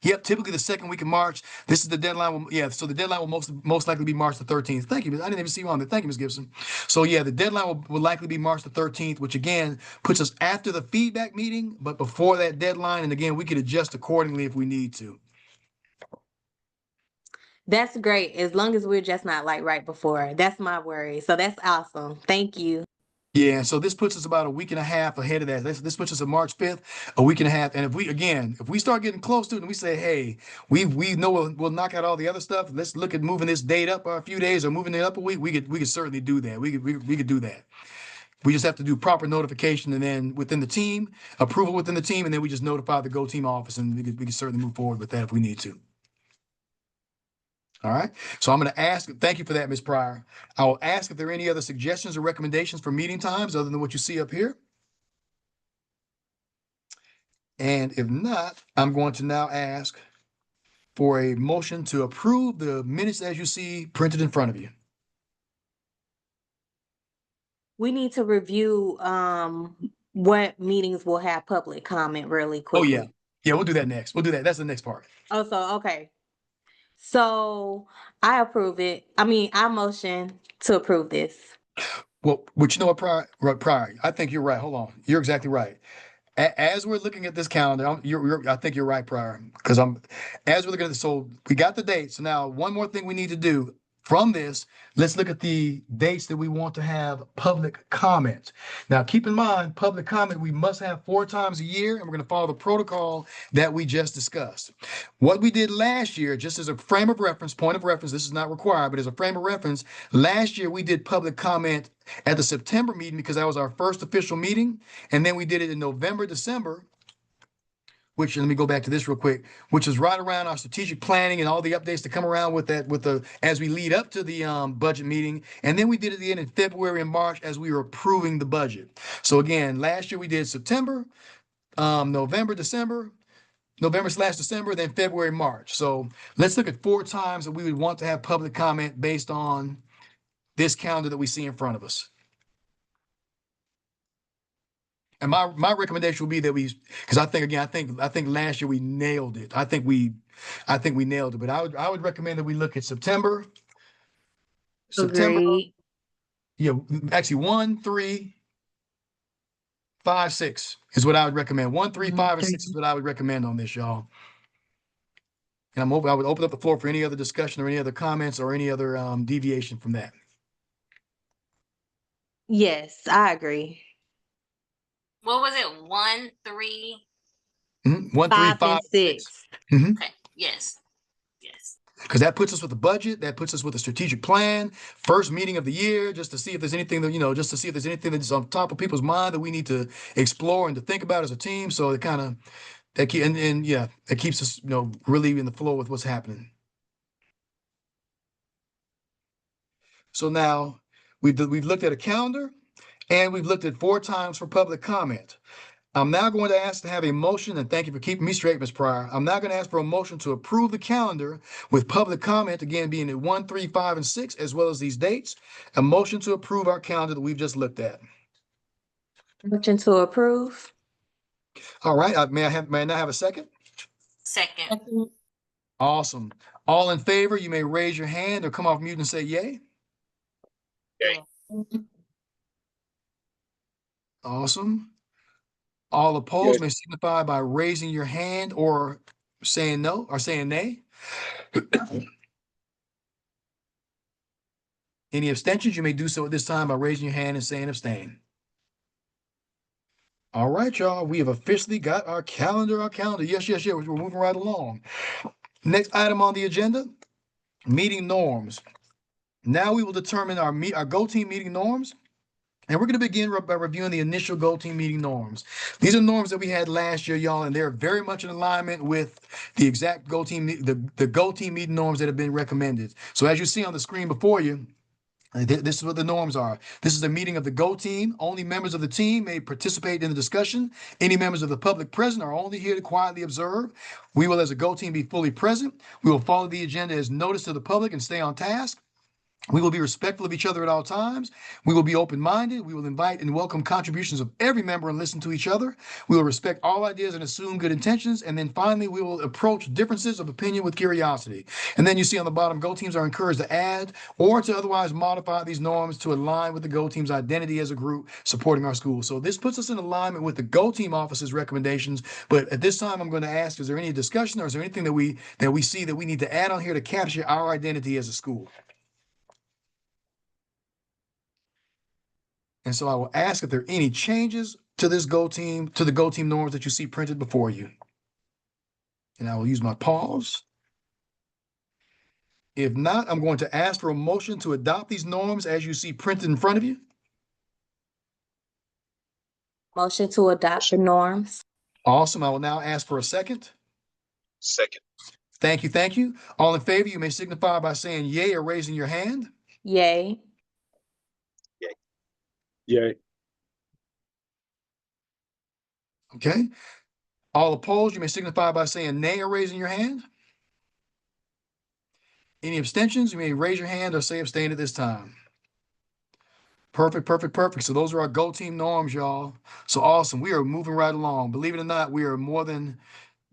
Yep, typically the second week of March. This is the deadline. So the deadline will most likely be March the 13th. Thank you. I didn't even see you on there. Thank you, Ms. Gibson. So yeah, the deadline will likely be March the 13th, which again puts us after the feedback meeting, but before that deadline. And again, we could adjust accordingly if we need to. That's great. As long as we're just not like right before. That's my worry. So that's awesome. Thank you. Yeah, so this puts us about a week and a half ahead of that. This puts us at March 5th, a week and a half. And if we start getting close to it and we say, hey, we know we'll knock out all the other stuff. Let's look at moving this date up a few days or moving it up a week. We could certainly do that. We could do that. We just have to do proper notification and then within the team, approval within the team, and then we just notify the Go team office and we could certainly move forward with that if we need to. All right. So I'm going to ask, thank you for that, Ms. Pryor. I will ask if there are any other suggestions or recommendations for meeting times other than what you see up here. And if not, I'm going to now ask for a motion to approve the minutes as you see printed in front of you. We need to review what meetings will have public comment really Oh, quickly. yeah. Yeah, we'll do that next. We'll do that. That's the next part. Oh, so okay. So I approve it. I motion to approve this. Well, but you know what, Pryor, I think you're right. Hold on. You're exactly right. As we're looking at this calendar, I think you're right, Pryor, because as we're looking at this, so we got the dates. So now one more thing we need to do from this, let's look at the dates that we want to have public comment. Now, keep in mind, public comment, we must have 4 times a year, and we're going to follow the protocol that we just discussed. What we did last year, just as a frame of reference, point of reference, this is not required, but as a frame of reference, last year we did public comment at the September meeting because that was our first official meeting. And then we did it in November, December, which, let me go back to this real quick, which is right around our strategic planning and all the updates to come around with that, as we lead up to the budget meeting. And then we did it again in February and March as we were approving the budget. So again, last year we did September, November/December, then February, March. So let's look at 4 times that we would want to have public comment based on this calendar that we see in front of us. And my recommendation would be that because I think last year we nailed it. I think we nailed it. But I would recommend that we look at September. Agreed. Yeah, actually 1, 3, 5, 6 is what I would recommend. 1, 3, 5, and 6 is what I would recommend on this, y'all. And I would open up the floor for any other discussion or any other comments or any other deviation from that. Yes, I agree. What was it? 1, 3? 1, 3, 5 5, and 6. Okay. Yes. Yes. Because that puts us with the budget, that puts us with a strategic plan, first meeting of the year, just to see if there's anything that, just to see if there's anything that's on top of people's mind that we need to explore and to think about as a team. So it kind of, it keeps us, really in the flow with what's happening. So now we've looked at a calendar and we've looked at 4 times for public comment. I'm now going to ask to have a motion, and thank you for keeping me straight, Ms. Pryor. I'm now going to ask for a motion to approve the calendar with public comment, again, being at 1, 3, 5, and 6, as well as these dates. A motion to approve our calendar that we've just looked at. Motion to approve. All right, may I now have a second? Second. Awesome. All in favor, you may raise your hand or come off mute and say yay. Yay. Awesome. All opposed Yes. may signify by raising your hand or saying no or saying nay. Any abstentions, you may do so at this time by raising your hand and saying abstain. All right, y'all, we have officially got our calendar. Yes, we're moving right along. Next item on the agenda, meeting norms. Now we will determine our Go Team meeting norms. And we're going to begin by reviewing the initial Go Team meeting norms. These are norms that we had last year, y'all, and they're very much in alignment with the exact Go Team, the Go Team meeting norms that have been recommended. So as you see on the screen before you, this is what the norms are. This is a meeting of the Go Team. Only members of the team may participate in the discussion. Any members of the public present are only here to quietly observe. We will, as a Go Team, be fully present. We will follow the agenda as noticed to the public and stay on task. We will be respectful of each other at all times. We will be open-minded. We will invite and welcome contributions of every member and listen to each other. We will respect all ideas and assume good intentions. And then finally, we will approach differences of opinion with curiosity. And then you see on the bottom, Go Teams are encouraged to add or to otherwise modify these norms to align with the Go Team's identity as a group supporting our school. So this puts us in alignment with the Go Team office's recommendations. But at this time, I'm going to ask, is there any discussion or is there anything that we see that we need to add on here to capture our identity as a school? And so I will ask if there are any changes to this Go Team, to the Go Team norms that you see printed before you. And I will use my pause. If not, I'm going to ask for a motion to adopt these norms as you see printed in front of you. Motion to adopt the norms. Awesome. I will now ask for a second. Second. Thank you. All in favor, you may signify by saying yay or raising your hand. Yay. Yay. Okay. All opposed, you may signify by saying nay or raising your hand. Any abstentions, you may raise your hand or say abstain at this time. Perfect. So those are our Go Team norms, y'all. So awesome. We are moving right along. Believe it or not, we are more than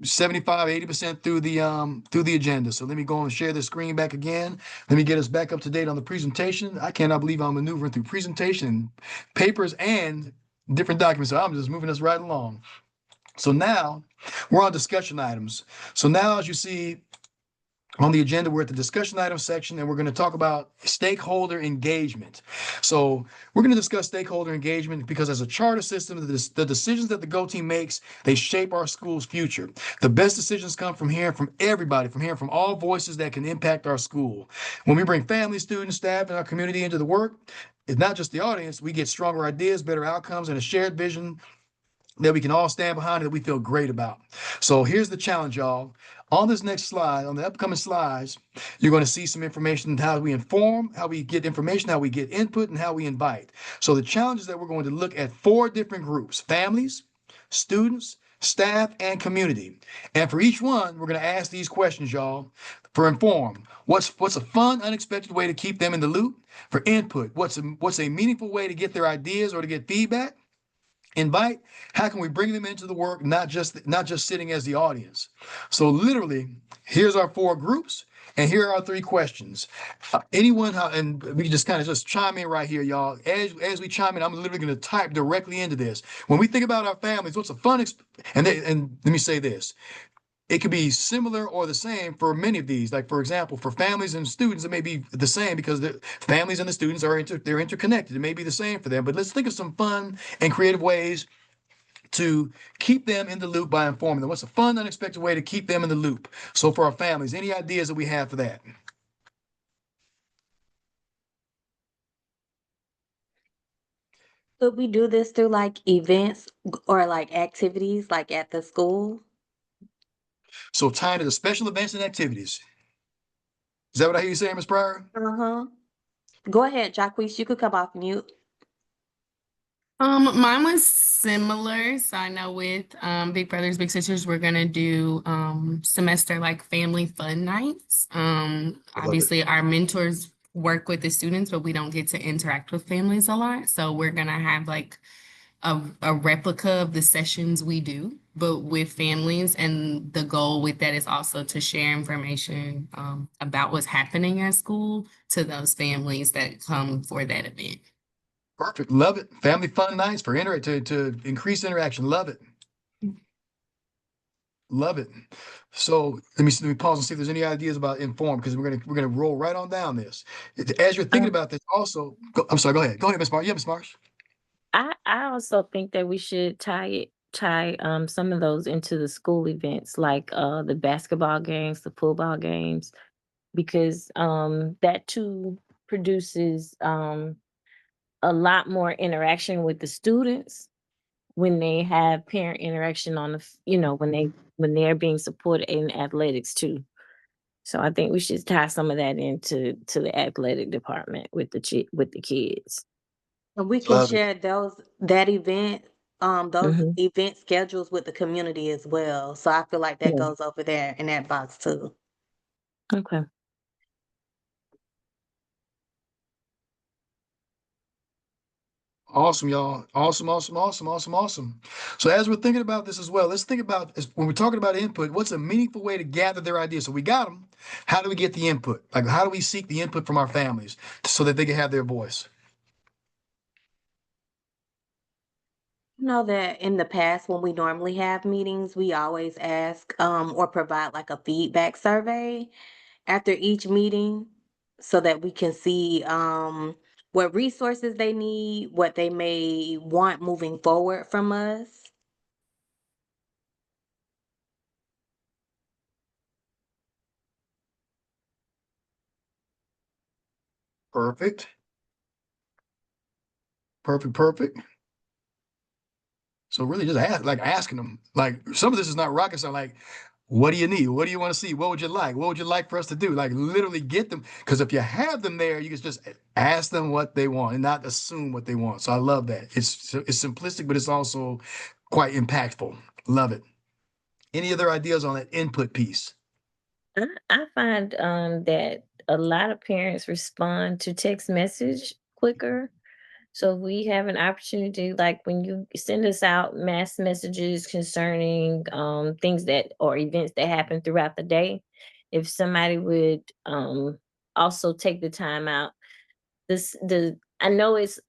75-80% through the agenda. So let me go and share the screen back again. Let me get us back up to date on the presentation. I cannot believe I'm maneuvering through presentation, papers, and different documents. So I'm just moving us right along. So now we're on discussion items. So now, as you see on the agenda, we're at the discussion item section, and we're going to talk about stakeholder engagement. So we're going to discuss stakeholder engagement because as a charter system, the decisions that the Go Team makes, they shape our school's future. The best decisions come from hearing from everybody, from hearing from all voices that can impact our school. When we bring families, students, staff, and our community into the work, it's not just the audience. We get stronger ideas, better outcomes, and a shared vision that we can all stand behind and that we feel great about. So here's the challenge, y'all. On this next slide, on the upcoming slides, you're going to see some information on how we inform, how we get information, how we get input, and how we invite. So the challenge is that we're going to look at 4 different groups: families, students, staff, and community. And for each one, we're going to ask these questions, y'all. For inform, what's a fun, unexpected way to keep them in the loop? For input, what's a meaningful way to get their ideas or to get feedback? Invite, how can we bring them into the work, not just sitting as the audience? So literally, here's our 4 groups, and here are our 3 questions. And we can just chime in right here, y'all. As we chime in, I'm literally going to type directly into this. When we think about our families, what's a fun, and let me say this. It could be similar or the same for many of these. Like, for example, for families and students, it may be the same because the families and the students they're interconnected. It may be the same for them, but let's think of some fun and creative ways to keep them in the loop by informing them? What's a fun, unexpected way to keep them in the loop? So for our families, any ideas that we have for that? Could we do this through like events or like activities like at the school? So tying to the special events and activities. Is that what I hear you saying, Ms. Pryor? Uh-huh. Go ahead, Jacquees, you could come off mute. Mine was similar. So I know with Big Brothers Big Sisters, we're gonna do semester like family fun nights. I love it. Obviously our mentors work with the students, but we don't get to interact with families a lot. So we're gonna have like a replica of the sessions we do, but with families. And the goal with that is also to share information about what's happening at school to those families that come for that event. Perfect. Love it. Family fun nights for to increase interaction. Love it. Love it. So let me pause and see if there's any ideas about inform, because we're gonna roll right on down this. As you're thinking about this, also, I'm sorry. Go ahead. Go ahead, Ms. Marsh. Yeah, Ms. Marsh. I also think that we should tie some of those into the school events, like the basketball games, the football games, because that too produces a lot more interaction with the students when they have parent interaction on when they're being supported in athletics too. So I think we should tie some of that into the athletic department with with the kids. And we can Love it. share those Hmm. event schedules with the community as well. So I feel like that Yeah. goes over there in that box too. Okay. Awesome, y'all. Awesome, awesome, awesome, awesome, awesome. So as we're thinking about this as well, let's think about when we're talking about input, what's a meaningful way to gather their ideas? So we got them. How do we get the input? Like, how do we seek the input from our families so that they can have their voice? Know that in the past when we normally have meetings, we always ask or provide like a feedback survey after each meeting so that we can see what resources they need, what they may want moving forward from us. Perfect. Perfect. Perfect. So really just asking them. Like some of this is not rocket science. Like, what do you need? What do you want to see? What would you like? What would you like for us to do? Like literally get them. Because if you have them there, you can just ask them what they want and not assume what they want. So I love that. It's simplistic, but it's also quite impactful. Love it. Any other ideas on that input piece? I find that a lot of parents respond to text message quicker. So if we have an opportunity, like when you send us out mass messages concerning things that or events that happen throughout the day, if somebody would also take the time out, the I know it's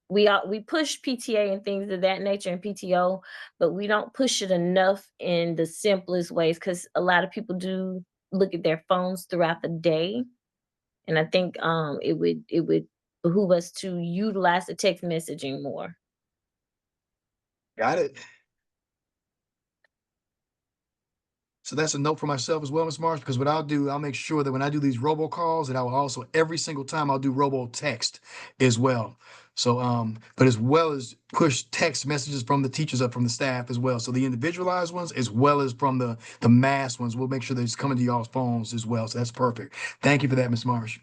we push PTA and things of that nature and PTO, but we don't push it enough in the simplest ways because a lot of people do look at their phones throughout the day. And I think it would behoove us to utilize the text messaging more. Got it. So that's a note for myself as well, Ms. Marsh, because what I'll do, I'll make sure that when I do these robocalls, that I will also every single time I'll do robo text as well. So, but as well as push text messages from the teachers up from the staff as well. So the individualized ones as well as from the mass ones, we'll make sure that it's coming to y'all's phones as well. So that's perfect. Thank you for that, Ms. Marsh.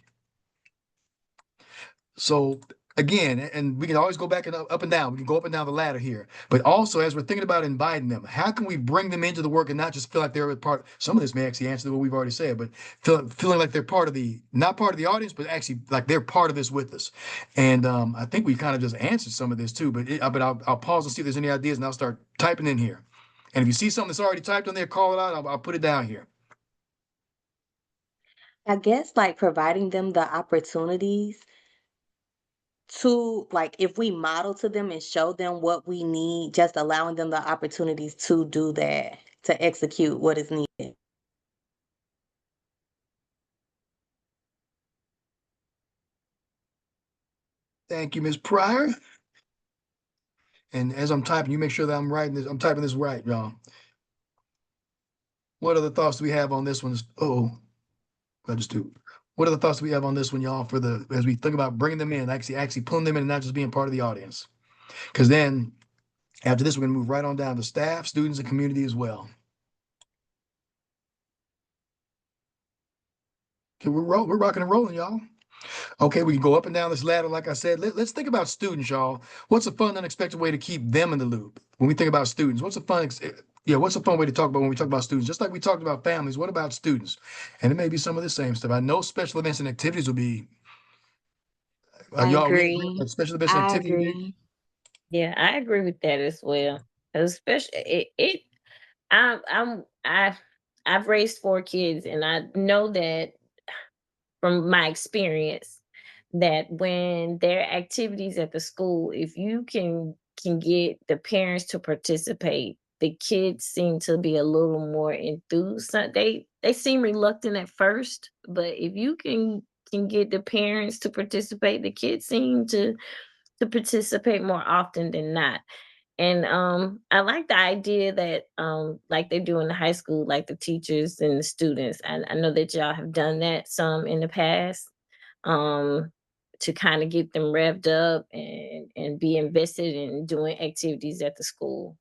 So again, and we can always go back and up and down. We can go up and down the ladder here. But also, as we're thinking about inviting them, how can we bring them into the work and not just feel like they're a part? Some of this may actually answer what we've already said, but feeling like they're part of not part of the audience, but actually like they're part of this with us. And I think we kind of just answered some of this too. But I'll pause and see if there's any ideas, and I'll start typing in here. And if you see something that's already typed on there, call it out. I'll put it down here. I guess like providing them the opportunities to like if we model to them and show them what we need, just allowing them the opportunities to do that, to execute what is needed. Thank you, Ms. Pryor. And as I'm typing, you make sure that I'm typing this right, y'all. What other thoughts do we have on this one? I just do. What other thoughts do we have on this one, y'all, as we think about bringing them in, actually pulling them in and not just being part of the audience? Because then after this, we're gonna move right on down to staff, students, and community as well. Okay, we're rocking and rolling, y'all. Okay, we can go up and down this ladder, like I said. Let's think about students, y'all. What's a fun, unexpected way to keep them in the loop? When we think about students, what's a fun way to talk about when we talk about students? Just like we talked about families, what about students? And it may be some of the same stuff. I know special events and activities will be, I y'all, we agree agree. that special events and I activities will be. agree. Yeah, I agree with that as well. Especially I've raised 4 kids, and I know that from my experience that when there are activities at the school, if you can get the parents to participate, the kids seem to be a little more enthused. They seem reluctant at first, but if you can get the parents to participate, the kids seem to participate more often than not. And I like the idea that like they do in the high school, like the teachers and the students. I know that y'all have done that some in the past, um, to kind of get them revved up and be invested in doing activities at the school.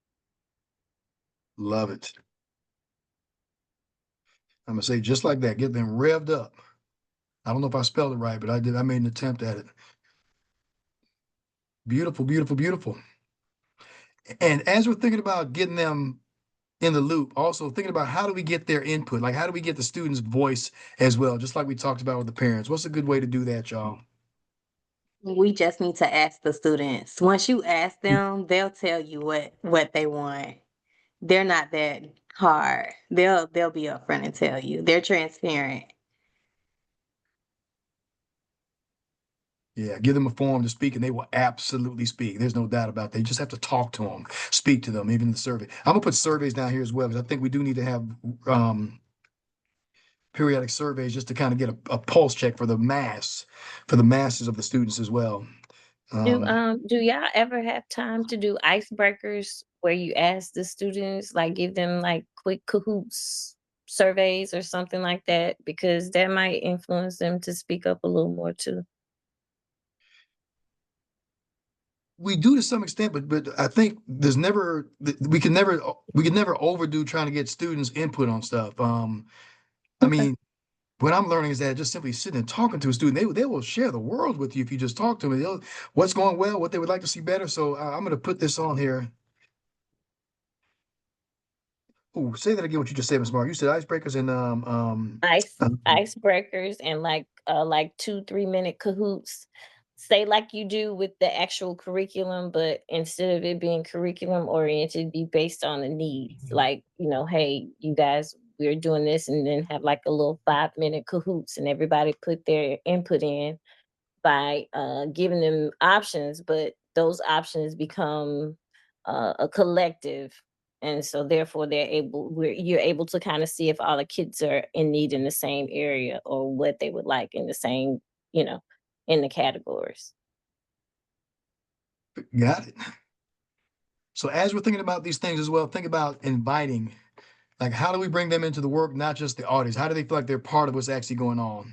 Love it. I'm gonna say just like that, get them revved up. I don't know if I spelled it right, but I did. I made an attempt at it. Beautiful, beautiful, beautiful. And as we're thinking about getting them in the loop, also thinking about how do we get their input? Like, how do we get the students' voice as well? Just like we talked about with the parents. What's a good way to do that, y'all? We just need to ask the students. Once you ask them, they'll tell you what they want. They're not that hard. They'll be upfront and tell you. They're transparent. Yeah, give them a forum to speak and they will absolutely speak. There's no doubt about that. You just have to talk to them, speak to them, even the survey. I'm gonna put surveys down here as well, because I think we do need to have periodic surveys just to kind of get a pulse check for the masses of the students as well. Do y'all ever have time to do icebreakers where you ask the students, like give them like quick Kahoots surveys or something like that? Because that might influence them to speak up a little more too. We do to some extent, but I think we can never overdo trying to get students' input on stuff. I Okay. mean, what I'm learning is that just simply sitting and talking to a student, they will share the world with you if you just talk to them. What's going well, what they would like to see better. So I'm going to put this on here. Oh, say that again. What you just said, Ms. Mark. You said icebreakers and Icebreakers and like 2-3 minute Kahoots. Say like you do with the actual curriculum, but instead of it being curriculum oriented, be based on the needs. Like, hey, you guys, we're doing this, and then have like a little 5-minute Kahoots, and everybody put their input in by giving them options, but those options become a collective. And so therefore you're able to kind of see if all the kids are in need in the same area, or what they would like in the same, you know, in the categories. got it. So as we're thinking about these things as well, think about inviting. Like, how do we bring them into the work, not just the audience? How do they feel like they're part of what's actually going on?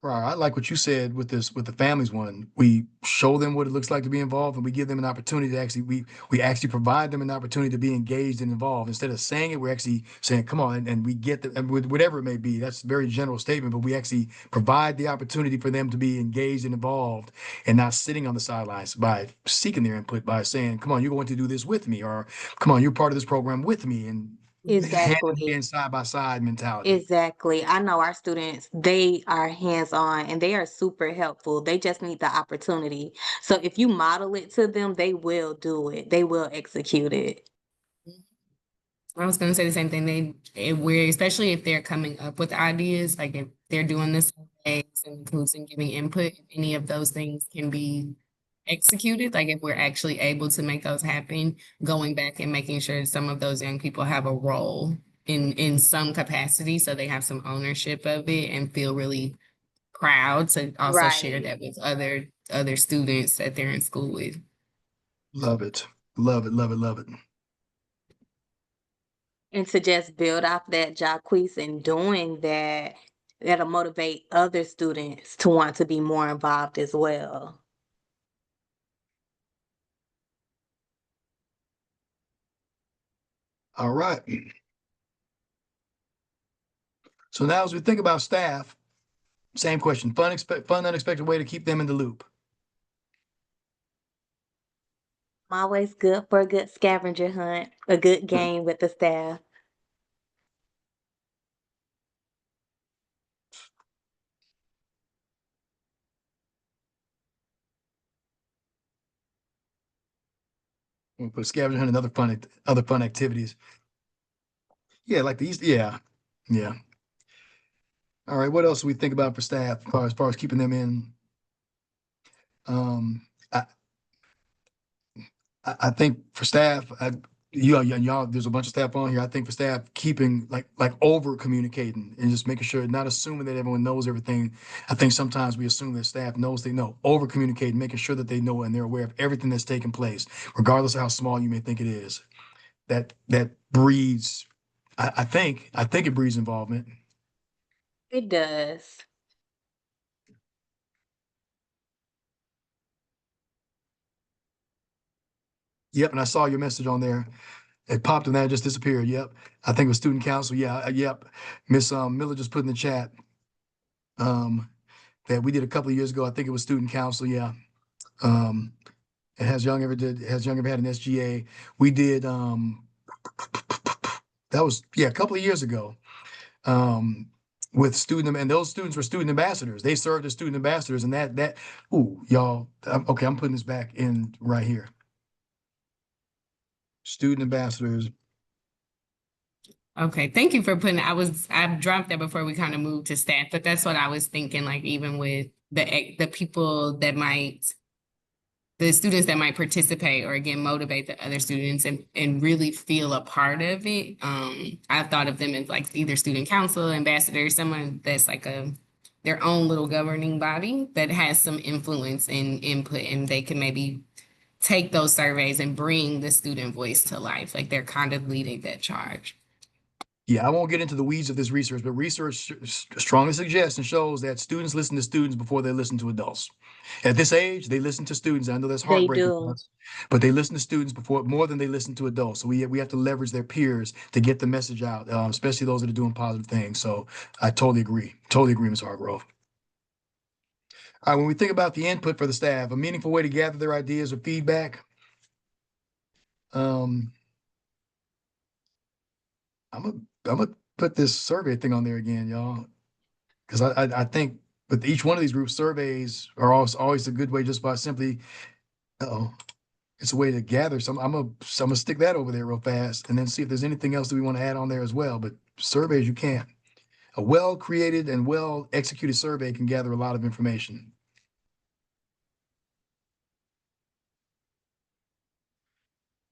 Right. I like what you said with the families one. We show them what it looks like to be involved, and we give them an opportunity to we actually provide them an opportunity to be engaged and involved. Instead of saying it, we're actually saying, come on, and we get and with whatever it may be. That's a very general statement, but we actually provide the opportunity for them to be engaged and involved, and not sitting on the sidelines by seeking their input, by saying, come on, you're going to do this with me, or come on, you're part of this program with me, and hand in Exactly. hand, side by side mentality. Exactly. I know our students, they are hands-on and they are super helpful. They just need the opportunity. So if you model it to them, they will do it. They will execute it. I was gonna say the same thing. We're especially if they're coming up with ideas, like if they're doing this surveys and includes and giving input, if any of those things can be executed, like if we're actually able to make those happen, going back and making sure some of those young people have a role in some capacity, so they have some ownership of it and feel really crowd to also share Right. that with other students that they're in school with. Love it. Love it. Love it. Love it. And to just build off that, Jacquees, and doing that, that'll motivate other students to want to be more involved as well. All right. So now as we think about staff, same question, fun, unexpected way to keep them in the loop. I'm always good for a good scavenger hunt, a good game with the staff. We'll put scavenger hunt and other fun activities. Yeah, like these. Yeah. Yeah. All right. What else do we think about for staff as far as keeping them in? Um, I, I think for staff, y'all, there's a bunch of staff on here. I think for staff, keeping like over communicating and just making sure, not assuming that everyone knows everything. I think sometimes we assume that staff knows they know. Over communicating, making sure that they know and they're aware of everything that's taking place, regardless of how small you may think it is. That breeds. I think it breeds involvement. It does. Yep, and I saw your message on there. It popped and then it just disappeared. Yep. I think it was student council. Yeah, yep. Miss Miller just put in the chat that we did a couple of years ago. I think it was student council. Yeah. Um, and has Young ever had an SGA? We did that was a couple of years ago. With student, and those students were student ambassadors. They served as student ambassadors, and that ooh, y'all. Okay, I'm putting this back in right here. Student ambassadors. Okay, thank you for putting, I dropped that before we kind of moved to staff, but that's what I was thinking, like even with the people that the students that might participate or again, motivate the other students and really feel a part of it. I've thought of them as like either student council, ambassador, someone that's like their own little governing body that has some influence and input, and they can maybe take those surveys and bring the student voice to life. Like they're kind of leading that charge. Yeah, I won't get into the weeds of this research, but research strongly suggests and shows that students listen to students before they listen to adults. At this age, they listen to students. I know that's They heartbreaking for do. us, but they listen to students more than they listen to adults. So we have to leverage their peers to get the message out, especially those that are doing positive things. So I totally agree. Totally agree, Ms. Hargrove. All right, when we think about the input for the staff, a meaningful way to gather their ideas or feedback. Um, I'm gonna put this survey thing on there again, y'all, because I think with each one of these groups, surveys are always a good way just by simply, oh, it's a way to gather some. I'm gonna stick that over there real fast and then see if there's anything else that we want to add on there as well. But surveys, you can't. A well created and well executed survey can gather a lot of information.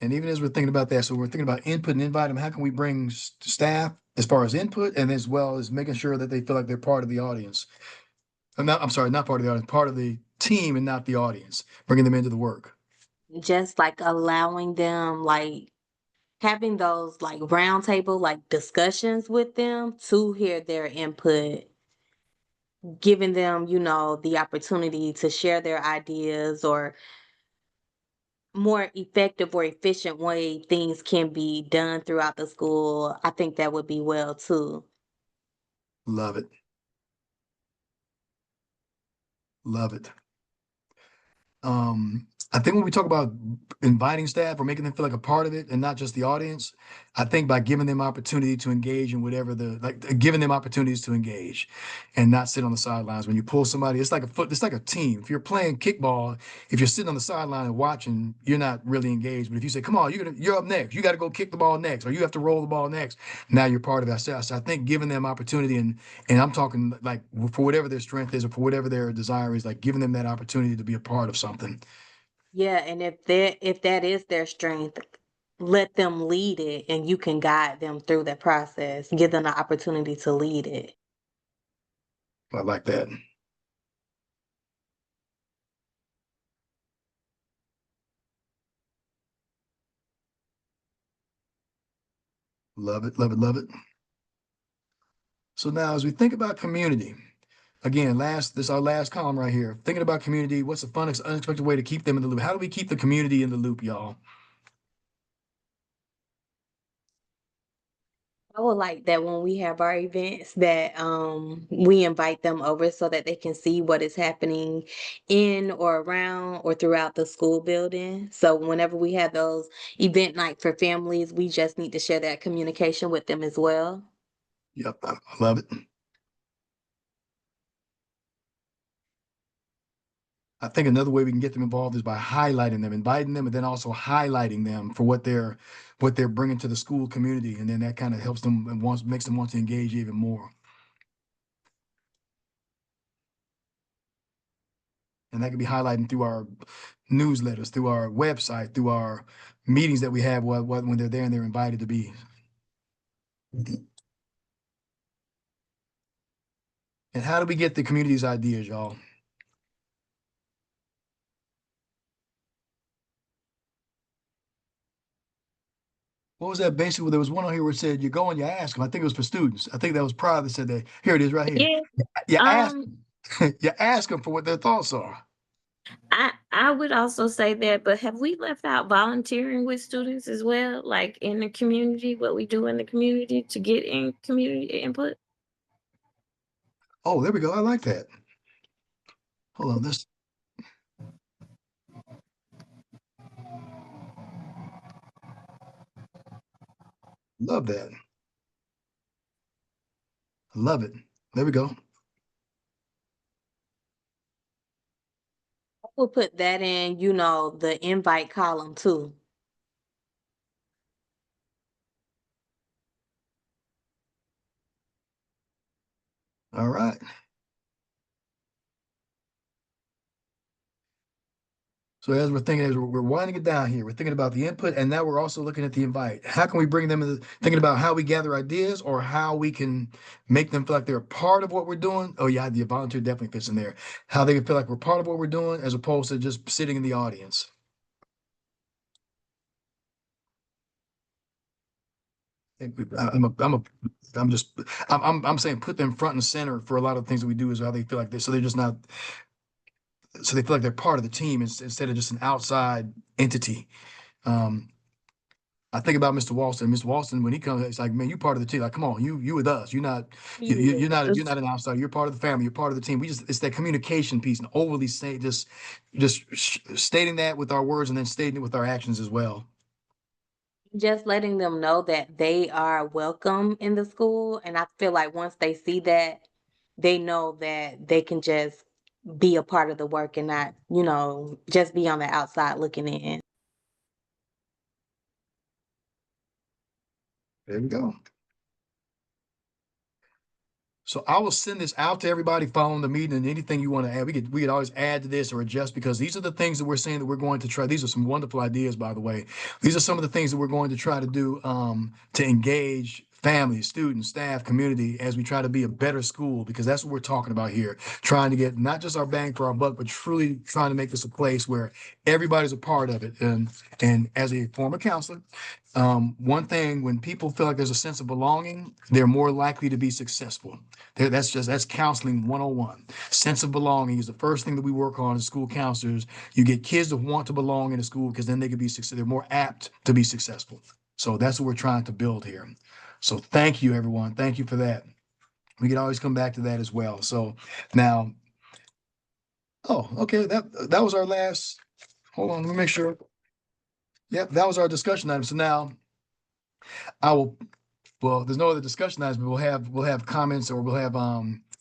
And even as we're thinking about that, so we're thinking about input and invite them. How can we bring staff as far as input and as well as making sure that they feel like they're part of the audience? I'm sorry, not part of the audience, part of the team and not the audience, bringing them into the work. Just like allowing them, like having those like roundtable like discussions with them to hear their input, giving them, the opportunity to share their ideas or more effective or efficient way things can be done throughout the school. I think that would be well too. Love it. Love it. I think when we talk about inviting staff or making them feel like a part of it and not just the audience, I think by giving them opportunity to engage in whatever giving them opportunities to engage and not sit on the sidelines. When you pull somebody, it's like a team. If you're playing kickball, if you're sitting on the sideline and watching, you're not really engaged. But if you say, come on, you're up next, you got to go kick the ball next, or you have to roll the ball next, now you're part of that. So I think giving them opportunity and I'm talking like for whatever their strength is or for whatever their desire is, like giving them that opportunity to be a part of something. Yeah, and if that is their strength, let them lead it and you can guide them through that process. Give them the opportunity to lead it. I like that. Love it, love it, love it. So now as we think about community, again, this is our last column right here. Thinking about community, what's the fun, unexpected way to keep them in the loop? How do we keep the community in the loop, y'all? I would like that when we have our events that we invite them over so that they can see what is happening in or around or throughout the school building. So whenever we have those event night for families, we just need to share that communication with them as well. Yep, I love it. I think another way we can get them involved is by highlighting them, inviting them, and then also highlighting them for what they're bringing to the school community, and then that kind of helps them and makes them want to engage even more. And that can be highlighting through our newsletters, through our website, through our meetings that we have when they're there and they're invited to be. And how do we get the community's ideas, y'all? What was that basically? There was one on here where it said you go and you ask them. I think it was for students. I think that was Pride that said that. Here it is right here. Yeah. You ask Um, you ask them for what their thoughts are. I would also say that, but have we left out volunteering with students as well, like in the community, what we do in the community to get in community input? Oh, there we go. I like that. Hold on, this. Love that. Love it. There we go. We'll put that in, the invite column too. All right. So as we're thinking, as we're winding it down here, we're thinking about the input, and now we're also looking at the invite. How can we bring them in? Thinking about how we gather ideas, or how we can make them feel like they're a part of what we're doing. Oh yeah, the volunteer definitely fits in there. How they can feel like we're part of what we're doing, as opposed to just sitting in the audience. I'm saying put them front and center for a lot of things that we do is how they feel like this. So they're just not, so they feel like they're part of the team instead of just an outside entity. Um, I think about Mr. Walston. Mr. Walston, when he comes, it's like, man, you part of the team. Like, come on, you with us. You're not an outsider. You're part of the family. You're part of the team. It's that communication piece and overly say just stating that with our words and then stating it with our actions as well. Just letting them know that they are welcome in the school. And I feel like once they see that, they know that they can just be a part of the work and not, just be on the outside looking in. There we go. So I will send this out to everybody following the meeting, and anything you want to add, we could always add to this or adjust, because these are the things that we're saying that we're going to try. These are some wonderful ideas, by the way. These are some of the things that we're going to try to do to engage families, students, staff, community as we try to be a better school, because that's what we're talking about here. Trying to get not just our bang for our buck, but truly trying to make this a place where everybody's a part of it. And as a former counselor, one thing, when people feel like there's a sense of belonging, they're more likely to be successful. That's counseling 101. Sense of belonging is the first thing that we work on as school counselors. You get kids to want to belong in a school, because then they can be successful. They're more apt to be successful. So that's what we're trying to build here. So thank you, everyone. Thank you for that. We can always come back to that as well. So now, oh, okay, that was our last. Hold on, let me make sure. Yep, that was our discussion item. So now I will, well, there's no other discussion items, but we'll have comments, or we'll have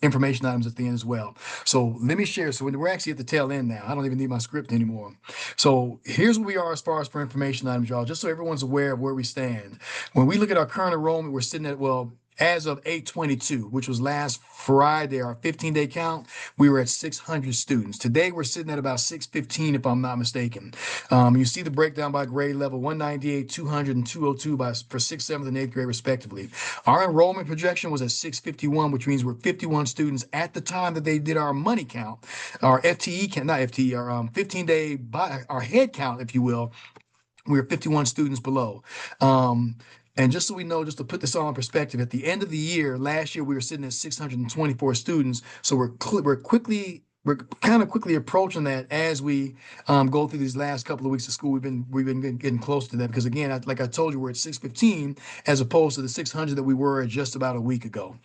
information items at the end as well. So let me share. So we're actually at the tail end now. I don't even need my script anymore. So here's where we are as far as for information items, y'all, just so everyone's aware of where we stand. When we look at our current enrollment, we're sitting at, well, as of 8/22, which was last Friday, our 15-day count, we were at 600 students. Today, we're sitting at about 615, if I'm not mistaken. You see the breakdown by grade level: 198, 200, and 202 for 6th, 7th, and 8th grade, respectively. Our enrollment projection was at 651, which means we're 51 students at the time that they did our money count, our FTE count, not FTE, our 15-day, our head count, if you will. We were 51 students below. And just so we know, just to put this all in perspective, at the end of the year, last year we were sitting at 624 students. So we're kind of quickly approaching that as we go through these last couple of weeks of school. We've been getting close to that because again, like I told you, we're at 615 as opposed to the 600 that we were just about a week ago.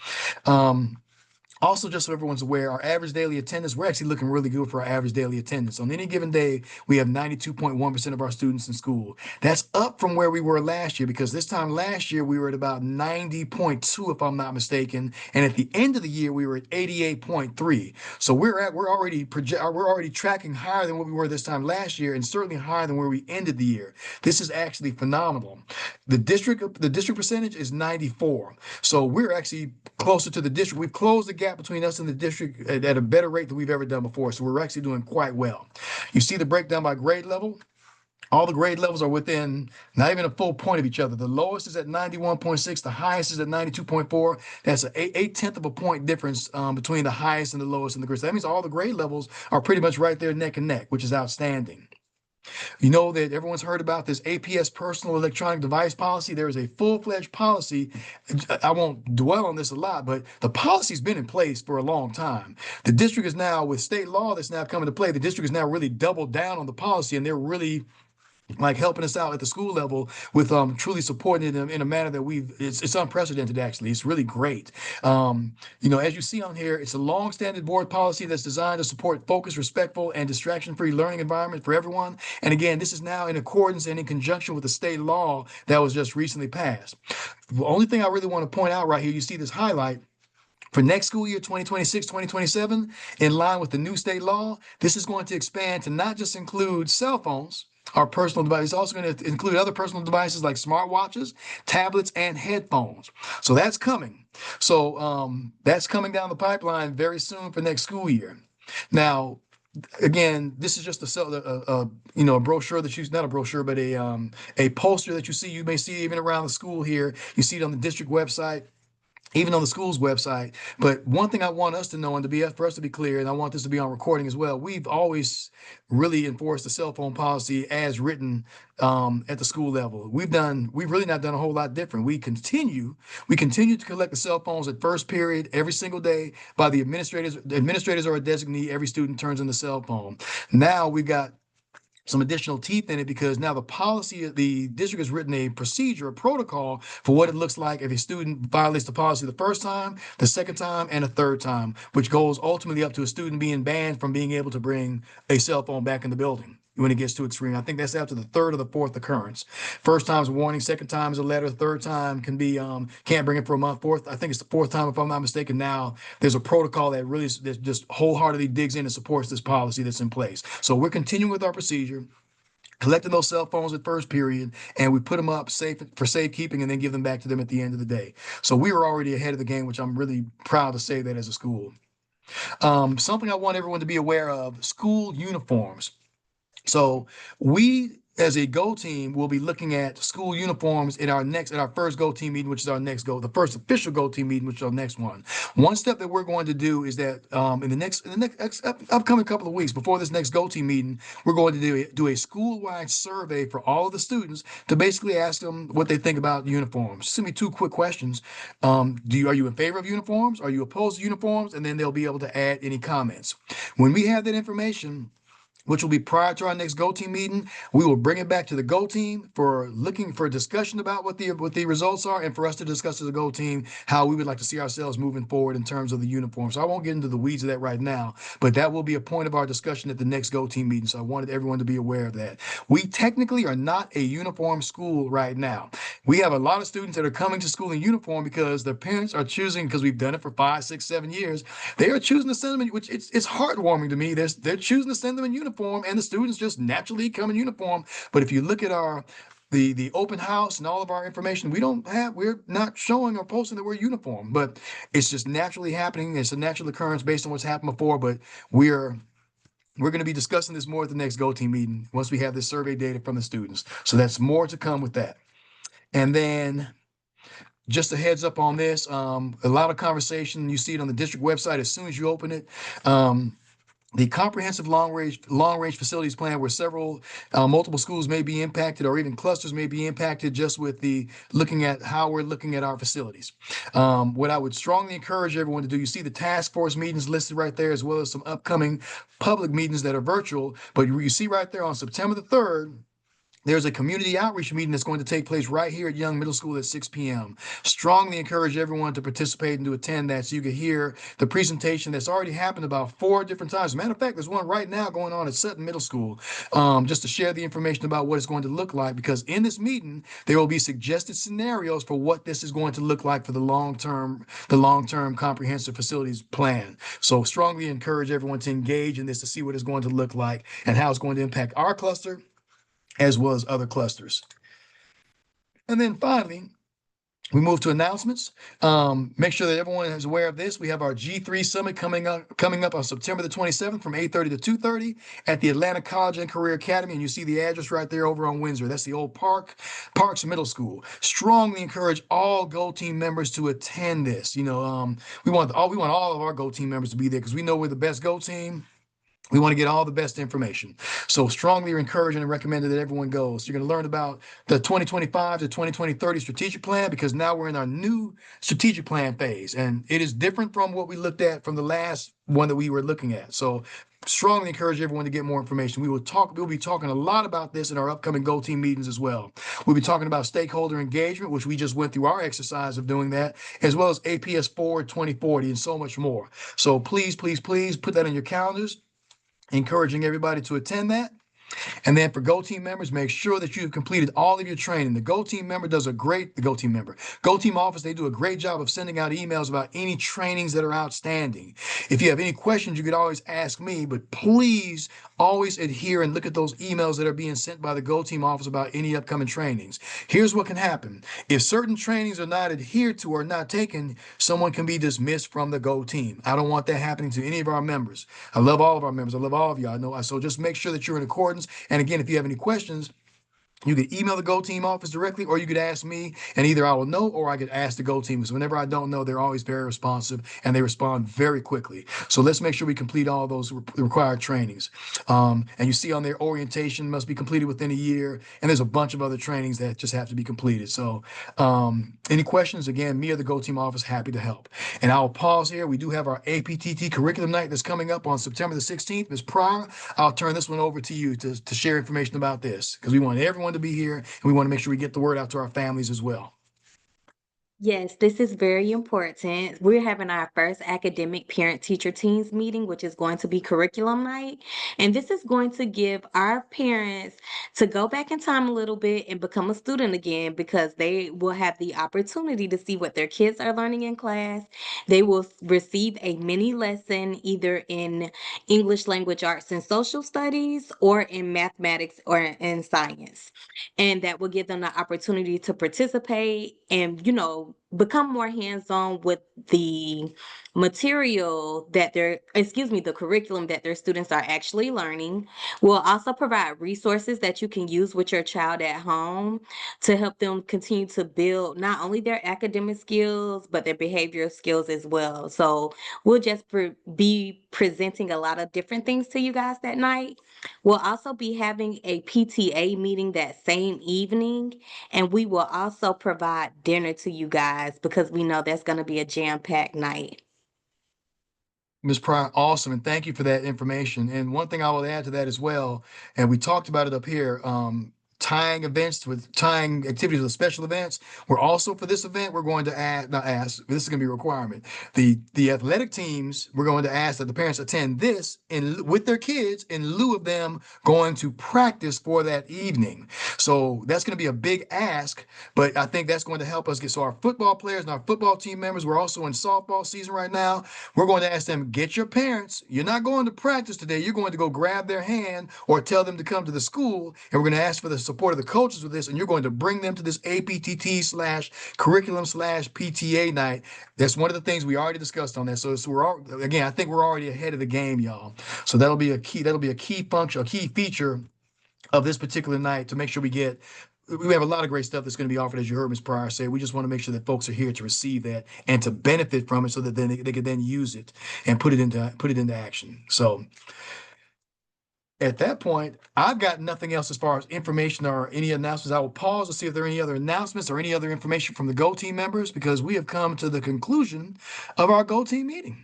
Also, just so everyone's aware, our average daily attendance, we're actually looking really good for our average daily attendance. On any given day, we have 92.1% of our students in school. That's up from where we were last year because this time last year, we were at about 90.2, if I'm not mistaken. And at the end of the year, we were at 88.3. So we're already tracking higher than what we were this time last year and certainly higher than where we ended the year. This is actually phenomenal. The district percentage is 94. So we're actually closer to the district. We've closed the gap between us and the district at a better rate than we've ever done before. So we're actually doing quite well. You see the breakdown by grade level. All the grade levels are within not even a full point of each other. The lowest is at 91.6. The highest is at 92.4. That's an 8/10 of a point difference between the highest and the lowest in the grade. So that means all the grade levels are pretty much right there neck and neck, which is outstanding. You know that everyone's heard about this APS personal electronic device policy. There is a full-fledged policy. I won't dwell on this a lot, but the policy's been in place for a long time. The district is now, with state law that's now coming to play, the district is now really doubled down on the policy, and they're really like helping us out at the school level with truly supporting it in a manner that it's unprecedented. Actually, it's really great. As you see on here, it's a long-standing board policy that's designed to support focused, respectful, and distraction-free learning environment for everyone. And again, this is now in accordance and in conjunction with the state law that was just recently passed. The only thing I really want to point out right here, you see this highlight. For next school year, 2026, 2027, in line with the new state law, this is going to expand to not just include cell phones, our personal device. It's also going to include other personal devices like smartwatches, tablets, and headphones. So that's coming. So that's coming down the pipeline very soon for next school year. Now, again, this is just a brochure that you, not a brochure, but a poster that you see. You may see even around the school here. You see it on the district website, even on the school's website. But one thing I want us to know, and for us to be clear, and I want this to be on recording as well, we've always really enforced the cell phone policy as written at the school level. We've really not done a whole lot different. We continue to collect the cell phones at first period every single day by the administrators. The administrators are a designee. Every student turns in the cell phone. Now we've got some additional teeth in it because now the policy, the district has written a procedure, a protocol for what it looks like if a student violates the policy the first time, the second time, and a third time, which goes ultimately up to a student being banned from being able to bring a cell phone back in the building when it gets too extreme. I think that's after the third or the fourth occurrence. First time is a warning, second time is a letter, third time can be can't bring it for a month. Fourth, I think it's the fourth time, if I'm not mistaken. Now there's a protocol that just wholeheartedly digs in and supports this policy that's in place. So we're continuing with our procedure, collecting those cell phones at first period, and we put them up for safekeeping and then give them back to them at the end of the day. So we were already ahead of the game, which I'm really proud to say that as a school. Something I want everyone to be aware of: school uniforms. So we, as a Go team, will be looking at school uniforms at our first Go team meeting, which is the first official Go team meeting, which is our next one. One step that we're going to do is that in the next upcoming couple of weeks before this next Go team meeting, we're going to do a school-wide survey for all of the students to basically ask them what they think about uniforms. Send me two quick questions. Are you in favor of uniforms? Are you opposed to uniforms? And then they'll be able to add any comments. When we have that information, which will be prior to our next Go team meeting, we will bring it back to the Go team for looking for a discussion about what the results are, and for us to discuss as a Go team how we would like to see ourselves moving forward in terms of the uniform. So I won't get into the weeds of that right now, but that will be a point of our discussion at the next Go team meeting. So I wanted everyone to be aware of that. We technically are not a uniform school right now. We have a lot of students that are coming to school in uniform because their parents are choosing, because we've done it for 5, 6, 7 years, they are choosing to send them, which it's heartwarming to me. They're choosing to send them in uniform, and the students just naturally come in uniform. But if you look at the open house and all of our information, we're not showing or posting that we're uniform, but it's just naturally happening. It's a natural occurrence based on what's happened before, but we're going to be discussing this more at the next Go team meeting once we have this survey data from the students. So that's more to come with that. And then just a heads up on this, a lot of conversation. You see it on the district website as soon as you open it. the comprehensive long range facilities plan, where several multiple schools may be impacted, or even clusters may be impacted, just with the looking at how we're looking at our facilities. What I would strongly encourage everyone to do, you see the task force meetings listed right there, as well as some upcoming public meetings that are virtual. But you see right there on September the 3rd, there's a community outreach meeting that's going to take place right here at Young Middle School at 6 p.m. Strongly encourage everyone to participate and to attend that, so you can hear the presentation that's already happened about 4 different times. As a matter of fact, there's one right now going on at Sutton Middle School, just to share the information about what it's going to look like, because in this meeting, there will be suggested scenarios for what this is going to look like for the long-term comprehensive facilities plan. So strongly encourage everyone to engage in this, to see what it's going to look like and how it's going to impact our cluster as well as other clusters. And then finally, we move to announcements. Make sure that everyone is aware of this. We have our G3 Summit coming up on September the 27th from 8:30 to 2:30 at the Atlanta College and Career Academy. And you see the address right there over on Windsor. That's the old Parks Middle School. Strongly encourage all Go Team members to attend this. We want all of our Go Team members to be there, because we know we're the best Go Team. We want to get all the best information. So strongly encouraging and recommended that everyone goes. You're going to learn about the 2025 to 2030 strategic plan, because now we're in our new strategic plan phase. And it is different from what we looked at from the last one that we were looking at. So strongly encourage everyone to get more information. We'll be talking a lot about this in our upcoming Go Team meetings as well. We'll be talking about stakeholder engagement, which we just went through our exercise of doing that, as well as APS Forward 2040 and so much more. So please, please, please put that on your calendars, encouraging everybody to attend that. And then for Go Team members, make sure that you've completed all of your training. The Go Team Go Team office, they do a great job of sending out emails about any trainings that are outstanding. If you have any questions, you could always ask me, but please always adhere and look at those emails that are being sent by the Go Team office about any upcoming trainings. Here's what can happen. If certain trainings are not adhered to or not taken, someone can be dismissed from the Go Team. I don't want that happening to any of our members. I love all of our members. I love all of you. I know. So just make sure that you're in accordance. And again, if you have any questions, you could email the Go Team office directly, or you could ask me, and either I will know or I could ask the Go Team. Because whenever I don't know, they're always very responsive and they respond very quickly. So let's make sure we complete all those required trainings. And you see on their orientation must be completed within a year. And there's a bunch of other trainings that just have to be completed. So any questions, again, me or the Go Team office, happy to help. And I'll pause here. We do have our APTT curriculum night that's coming up on September the 16th. Ms. Pryor, I'll turn this one over to you to share information about this, because we want everyone to be here, and we want to make sure we get the word out to our families as well. Yes, this is very important. We're having our first academic parent-teacher teams meeting, which is going to be curriculum night. And this is going to give our parents to go back in time a little bit and become a student again, because they will have the opportunity to see what their kids are learning in class. They will receive a mini lesson either in English language arts and social studies, or in mathematics or in science. And that will give them the opportunity to participate and, become more hands-on with the material that the curriculum that their students are actually learning. We'll also provide resources that you can use with your child at home to help them continue to build not only their academic skills, but their behavioral skills as well. So we'll just be presenting a lot of different things to you guys that night. We'll also be having a PTA meeting that same evening, and we will also provide dinner to you guys, because we know that's going to be a jam-packed night. Ms. Pryor, awesome, and thank you for that information. And one thing I will add to that as well, and we talked about it up here, tying activities with special events. We're also, for this event, we're going to this is going to be a requirement. The athletic teams, we're going to ask that the parents attend this with their kids in lieu of them going to practice for that evening. So that's going to be a big ask, but I think that's going to help us get, so our football players and our football team members, we're also in softball season right now. We're going to ask them, get your parents. You're not going to practice today. You're going to go grab their hand or tell them to come to the school, and we're going to ask for the support of the coaches with this, and you're going to bring them to this APTT/curriculum/PTA night. That's one of the things we already discussed on that. So I think we're already ahead of the game, y'all. So that'll be a key function, a key feature of this particular night, to make sure we get we have a lot of great stuff that's going to be offered, as you heard Ms. Pryor say. We just want to make sure that folks are here to receive that and to benefit from it, so that then they can then use it and put it into action. So at that point, I've got nothing else as far as information or any announcements. I will pause to see if there are any other announcements or any other information from the Go Team members, because we have come to the conclusion of our Go Team meeting.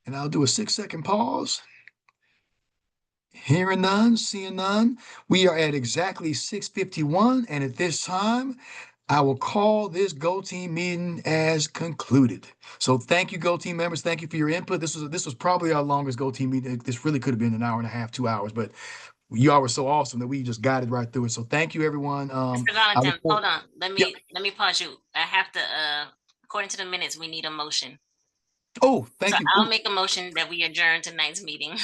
And I'll do a 6-second pause. Hearing none, seeing none. We are at exactly 6:51, and at this time, I will call this Go Team meeting as concluded. So thank you, Go Team members. Thank you for your input. This was probably our longest Go Team meeting. This really could have been an hour and a half, 2 hours, but y'all were so awesome that we just guided right through it. So thank you, everyone. Mr. I Darlington, look forward- hold on. Let me pause you. I have to, according to the minutes, we need a motion. Oh, thank So you. I'll Ooh, make a motion that we adjourn tonight's meeting.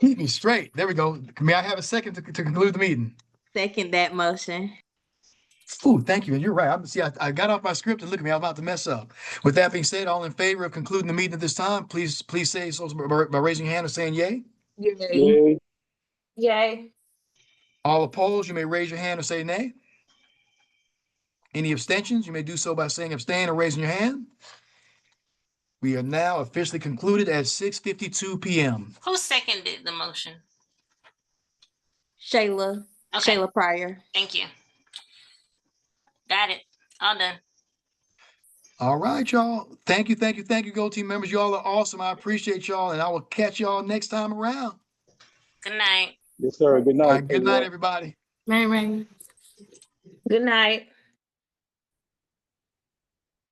keep me straight. There we go. May I have a second to conclude the meeting? Second that motion. Oh, thank you. And you're right. I got off my script and look at me, I'm about to mess up. With that being said, all in favor of concluding the meeting at this time, please say so by raising your hand and saying yay. Yay. Yay. All opposed, you may raise your hand or say nay. Any abstentions, you may do so by saying abstain or raising your hand. We are now officially concluded at 6:52 p.m. Who seconded the motion? Shayla. Okay, Shayla Pryor. thank you. Got it. All done. All right, y'all. Thank you, Go Team members. Y'all are awesome. I appreciate y'all, and I will catch y'all next time around. Good night. Yes, sir. Good All night. right, good night, everybody. Right, right. Good night.